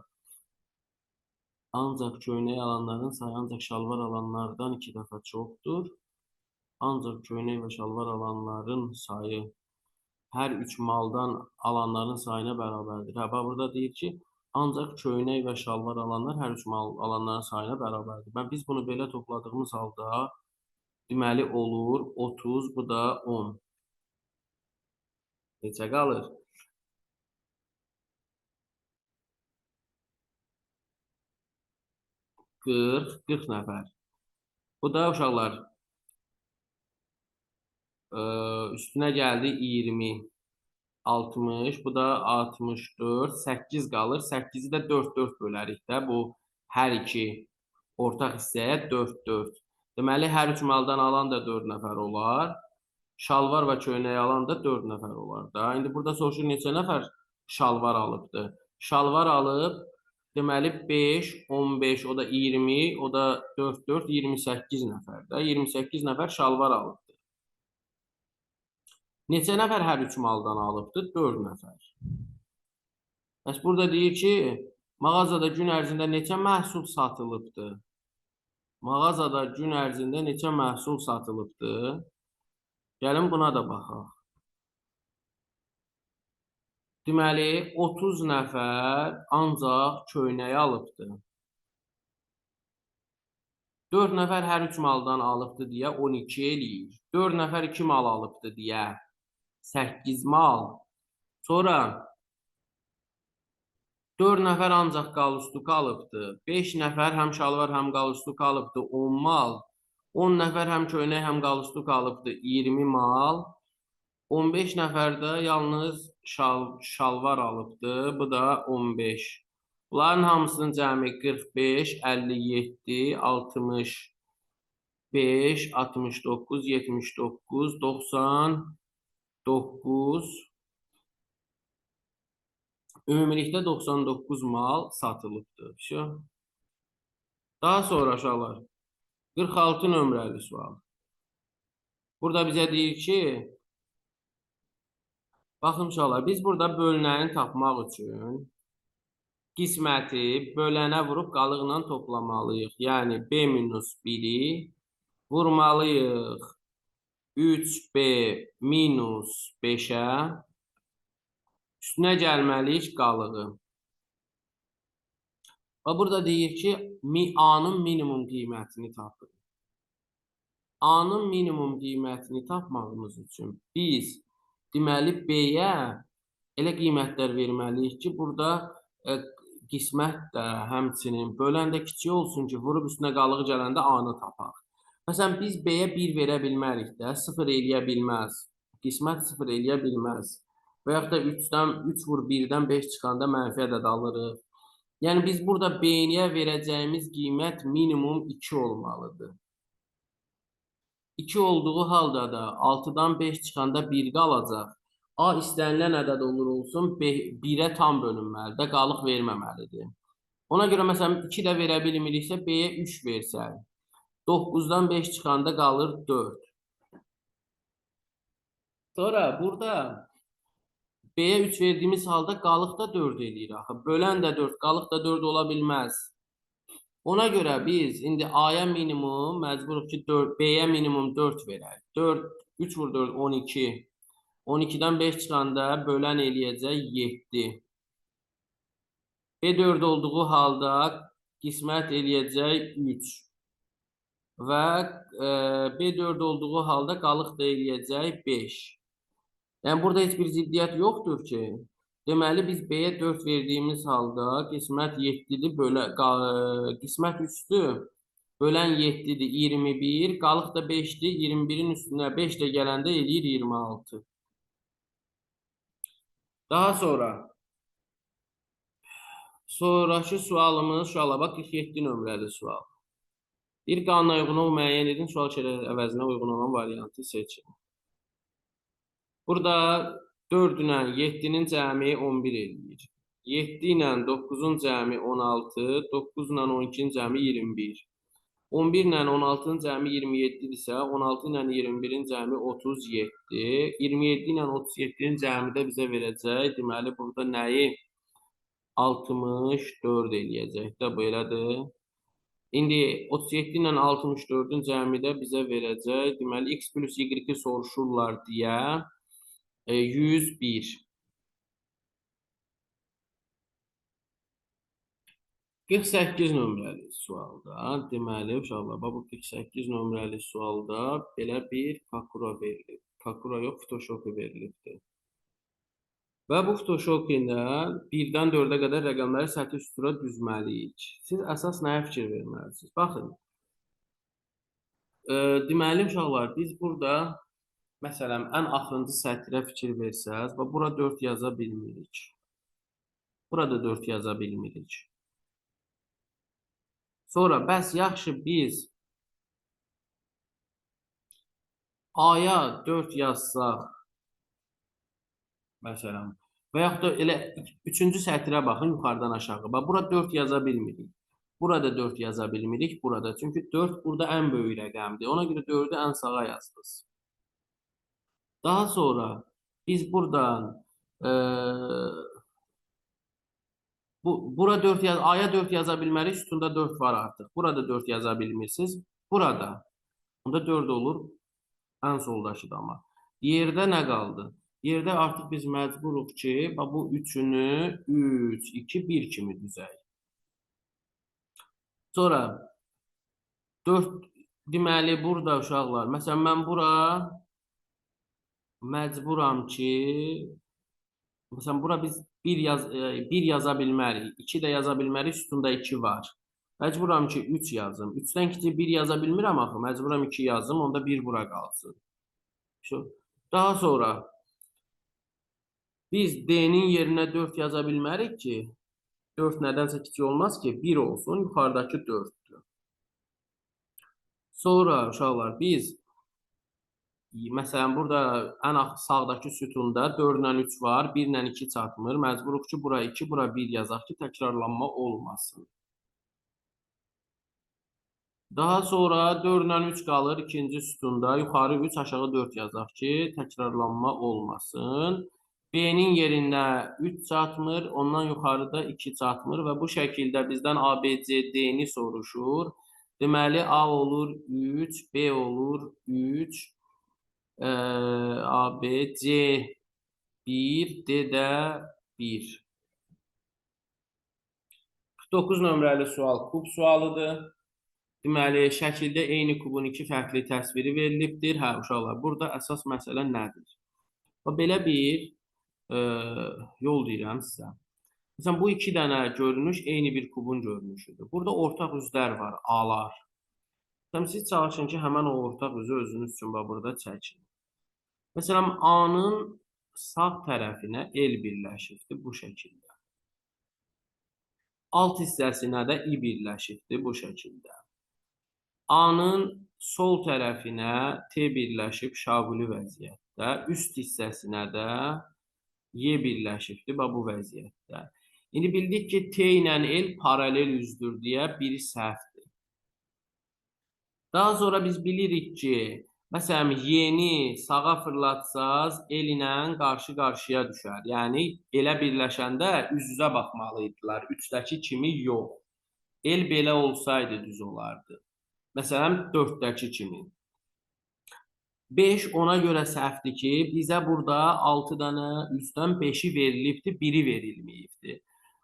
Ancaq köynək alanların sayı ancaq şalvar alanlardan 2 dəfə çoxdur. Ancaq köynək və şalvar alanların sayı hər 3 maldan alanların sayına bərabərdir. Burada deyir ki, Ancaq köynək və şalvar alanlar hər üç mal alanların sayına bərabərdir. Biz bunu belə topladığımız halda deməli olur 30, bu da 10. Neçə qalır? 40 nəfər. Bu da uşaqlar üstünə gəldi 20, 60, bu da 64, 8 qalır. 8-i də 4 bölərik də. Bu hər iki ortaq hissəyə 4. Deməli, hər üç maldan alan da 4 nəfər olar. Şalvar və köynək alan da 4 nəfər olar da. İndi burada soruşur neçə nəfər şalvar alıbdı. Şalvar alıb, deməli 5, 15, o da 20, o da 4, 28 nəfər də. 28 nəfər şalvar alıb. Neçə nəfər hər üç maldan alıbdı? 4 nəfər. Bəs burada deyir ki, mağazada gün ərzində neçə məhsul satılıbdı? Mağazada gün ərzində neçə məhsul satılıbdı? Gəlin buna da baxaq. Deməli, 30 nəfər ancaq köynəyi alıbdı. 4 nəfər hər üç maldan alıbdı deyə 12 eləyir. 4 nəfər 2 mal alıbdı deyə 8 mal. Sonra 4 nəfər ancaq qalstuk alıbdı. 5 nəfər həm şalvar, həm qalstuk alıbdı. 10 mal. 10 nəfər həm köynək, həm qalstuk alıbdı. 20 mal. 15 nəfər də yalnız şalvar alıbdı. Bu da 15. Bunların hamısının cəmi 45, 57, 65, 69, 79, 99. Ümumilikdə 99 mal satılıbdır. Daha sonra aşağılar 46 nömrəli sual. Burada bizə deyir ki, baxın uşaqlar, biz burada bölünəni tapmaq üçün qisməti bölənə vurub qalıqla toplamalıyıq. Yəni B-1-i vurmalıyıq 3B-5-ə, üstünə gəlməliyik qalığı. Və burada deyir ki, A-nın minimum qiymətini tapın. A-nın minimum qiymətini tapmağımız üçün biz deməli B-yə elə qiymətlər verməliyik ki, burada qismət də həmçinin bölən də kiçik olsun ki, vurub üstünə qalığı gələndə A-nı tapaq. Məsələn, biz B-yə 1 verə bilmərik də, 0 eləyə bilməz. Qismət 0 eləyə bilməz. Və yaxud da 3 vur 1-dən 5 çıxanda mənfi ədəd alırıq. Yəni, biz burada B-yə verəcəyimiz qiymət minimum 2 olmalıdır. 2 olduğu halda da 6-dan 5 çıxanda 1 qalacaq. A istənilən ədəd olur olsun, 1-ə tam bölünməlidir, qalıq verməməlidir. Ona görə, məsələn, 2 də verə bilmiriksə, B-yə 3 versək. 9-dan 5 çıxanda qalır 4. Sonra burada B-yə 3 verdiyimiz halda qalıq da 4 eləyir axı. Bölən də 4, qalıq da 4 ola bilməz. Ona görə biz indi A-ya minimum məcburuq ki, B-yə minimum 4 verək. 4, 3 vur 4, 12. 12-dən 5 çıxanda bölən eləyəcək 7. B4 olduğu halda qismət eləyəcək 3. Və B4 olduğu halda qalıq da eləyəcək 5. Yəni, burada heç bir ziddiyyət yoxdur ki, deməli, biz B-yə 4 verdiyimiz halda qismət 7-dir, qismət 3-dür, bölən 7-dir, 21, qalıq da 5-dir, 21-in üstünə 5 də gələndə eləyir 26. Daha sonraki sualımız, uşaqlar, bax, 47 nömrəli sual. Bir qanuna uyğun ol, müəyyən edin, sual şərəfi əvəzinə uyğun olan variantı seçin. Burada 4 ilə 7-nin cəmi 11 eləyir. 7 ilə 9-un cəmi 16, 9 ilə 12-nin cəmi 21. 11 ilə 16-nın cəmi 27-dirsə, 16 ilə 21-in cəmi 37. 27 ilə 37-nin cəmi də bizə verəcək. Deməli, burada nəyi? 64 eləyəcək də, bu elədir. İndi 37 ilə 64-ün cəmi də bizə verəcək. Deməli, x plus y-i soruşurlar deyə 101. 48 nömrəli sualda, deməli, uşaqlar, bax bu 48 nömrəli sualda belə bir faktura verilib. Faktura yox, Photoshopu verilibdir. Və bu Photoshop ilə 1-dən 4-ə qədər rəqəmləri səthi sütura düzməliyik. Siz əsas nəyə fikir verməlisiniz? Baxın, deməli, uşaqlar, biz burada, məsələn, ən axırıncı sətrə fikir versəz, və bura 4 yaza bilmirik. Burada 4 yaza bilmirik. Sonra, bəs yaxşı biz A-ya 4 yazsaq, məsələn, və yaxud da elə 3-cü sətrə baxın, yuxarıdan aşağı. Bax, bura 4 yaza bilmirik. Burada 4 yaza bilmirik, burada. Çünki 4 burada ən böyük rəqəmdir. Ona görə 4-ü ən sağa yazdınız. Daha sonra biz buradan bura 4 yaz, A-ya 4 yaza bilmərik, sütunda 4 var artıq. Burada 4 yaza bilmirsiniz. Burada. Onda 4 olur. Ən soldakıda amma. Yerdə nə qaldı? Yerdə artıq biz məcburuq ki, bu üçünü 3, 2, 1 kimi düzək. Sonra 4, deməli, burada uşaqlar, məsələn, mən bura məcburam ki, məsələn, bura biz 1 yaza bilmərik, 2 də yaza bilmərik, sütunda 2 var. Məcburam ki, 3 yazım. 3-dən kiçik 1 yaza bilmirəm axı, məcburam 2 yazım, onda 1 bura qalsın. Daha sonra biz D-nin yerinə 4 yaza bilmərik ki, 4 nədənsə kiçik olmaz ki, 1 olsun, yuxarıdakı 4'dür. Sonra uşaqlar biz, məsələn, burada ən sağdakı sütunda 4 ilə 3 var, 1 ilə 2 çatmır. Məcburuq ki, bura 2, bura 1 yazaq ki, təkrarlanma olmasın. Daha sonra 4 ilə 3 qalır ikinci sütunda. Yuxarı 3, aşağı 4 yazaq ki, təkrarlanma olmasın. B-nin yerinə 3 çatmır, ondan yuxarıda 2 çatmır və bu şəkildə bizdən A, B, C, D-ni soruşur. Deməli, A olur 3, B olur 3, A, B, C 1, D də 1. 49 nömrəli sual kub sualıdır. Deməli, şəkildə eyni kubun 2 fərqli təsviri verilibdir. Hə, uşaqlar, burada əsas məsələ nədir? Belə bir yol deyirəm sizə. Məsələn, bu 2 dənə görünüş eyni bir kubun görünüşüdür. Burada ortaq üzlər var, A-lar. Məsələn, siz çalışın ki, həmən o ortaq üzü özünüz üçün burada çəkin. Məsələn, A-nın sağ tərəfinə el birləşibdir bu şəkildə. Alt hissəsinə də I birləşibdir bu şəkildə. A-nın sol tərəfinə T birləşib şaquli vəziyyətdə, üst hissəsinə də Y birləşibdir bu vəziyyətdə. İndi bildik ki, T ilə L paralel üzdür deyə biri səhvdir. Daha sonra biz bilirik ki, məsələn, Y-ni sağa fırlatsaz, L ilə qarşı-qarşıya düşər. Yəni, elə birləşəndə üz-üzə baxmalıydılar, üçdəki kimi yox. L belə olsaydı düz olardı. Məsələn, 4-dəki kimi. 5 ona görə səhvdir ki, bizə burada 6 dənə üzdən 5-i verilibdir, 1-i verilməyibdir.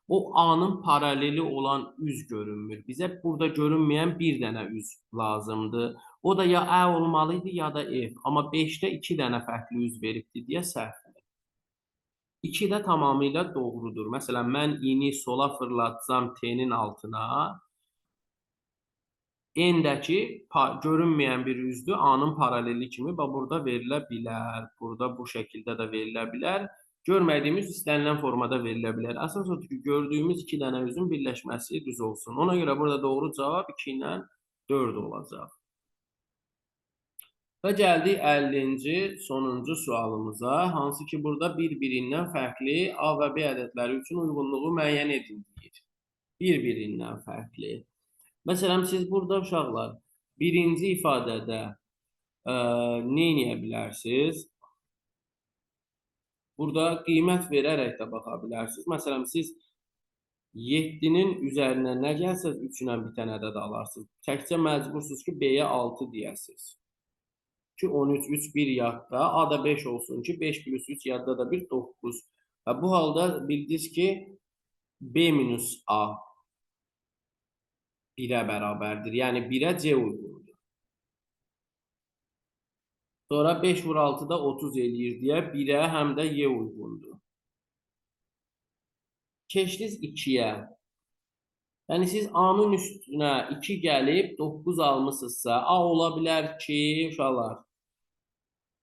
O A-nın paraleli olan üz görünmür. Bizə burada görünməyən bir dənə üz lazımdır. O da ya Ə olmalıydı, ya da F. Amma 5-də 2 dənə fərqli üz veribdir deyə səhvdir. 2 də tamamilə doğrudur. Məsələn, mən I-ni sola fırlatsam T-nin altına, N-dəki görünməyən bir üzdür, A-nın paraleli kimi burada verilə bilər. Burada bu şəkildə də verilə bilər. Görmədiyimiz istənilən formada verilə bilər. Əsas odur ki, gördüyümüz 2 dənə üzün birləşməsi düz olsun. Ona görə burada doğru cavab 2 ilə 4 olacaq. Və gəldik 50-ci sonuncu sualımıza, hansı ki, burada bir-birindən fərqli A və B ədədləri üçün uyğunluğu müəyyən edin deyir. Bir-birindən fərqli. Məsələn, siz burada uşaqlar birinci ifadədə nə edə bilərsiniz? Burada qiymət verərək də baxa bilərsiniz. Məsələn, siz 7-nin üzərinə nə gəlsəz 3 ilə bir dənə ədəd alarsınız. Təkcə məcbursunuz ki, B-yə 6 deyəsiniz. Ki, 13, 3, 1 yadda, A da 5 olsun ki, 5 plus 3 yadda da bir 9. Bu halda bildiniz ki, B minus A 1'ə bərabərdir. Yəni 1'ə C uyğundur. Sonra 5 vur 6 da 30 eləyir deyə 1'ə həm də Y uyğundur. Keçdiniz 2'yə. Yəni siz A-nın üstünə 2 gəlib 9 almısınızsa, A ola bilər ki, uşaqlar,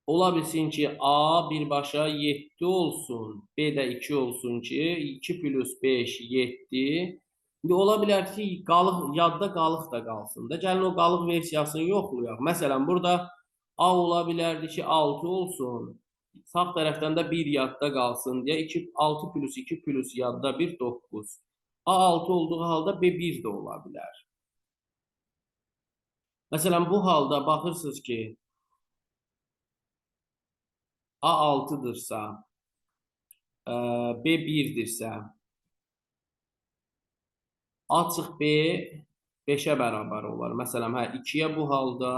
ola bilsin ki, A birbaşa 7 olsun, B də 2 olsun ki, 2 plus 5, 7. İndi ola bilər ki, yadda qalıq da qalsın da. Gəlin o qalıq versiyasını yoxlayaq. Məsələn, burada A ola bilərdi ki, 6 olsun. Sağ tərəfdən də 1 yadda qalsın deyə 6 plus 2 plus yadda 1, 9. A 6 olduğu halda B 1 də ola bilər. Məsələn, bu halda baxırsınız ki, A 6'dırsa, B 1'dirsə, A çıx B 5'ə bərabər olar. Məsələn, 2'yə bu halda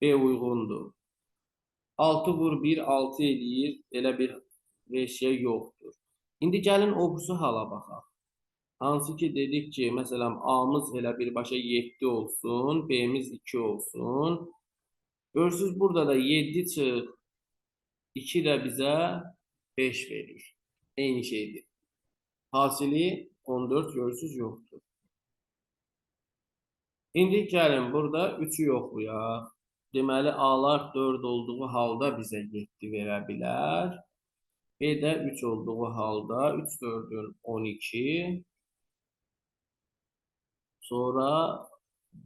B uyğundur. 6 vur 1, 6 eləyir. Elə bir versiya yoxdur. İndi gəlin o birisi hala baxaq. Hansı ki dedik ki, məsələn, A'mız elə birbaşa 7 olsun, B'miz 2 olsun. Görürsünüz, burada da 7 çıx 2 də bizə 5 verir. Eyni şeydir. Hasili 14 görürsünüz yoxdur. İndi gəlin burada 3'ü yoxlayaq. Deməli, A'lar 4 olduğu halda bizə 7 verə bilər. B də 3 olduğu halda 3 4'ün 12. Sonra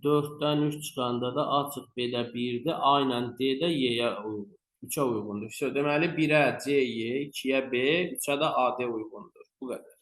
4'dən 3 çıxanda da A çıx B-də 1'dir. A ilə D də Y-yə uyğun. 3'ə uyğundur. Deməli 1'ə C, Y, 2'yə B, 3'ə də AD uyğundur. Bu qədər.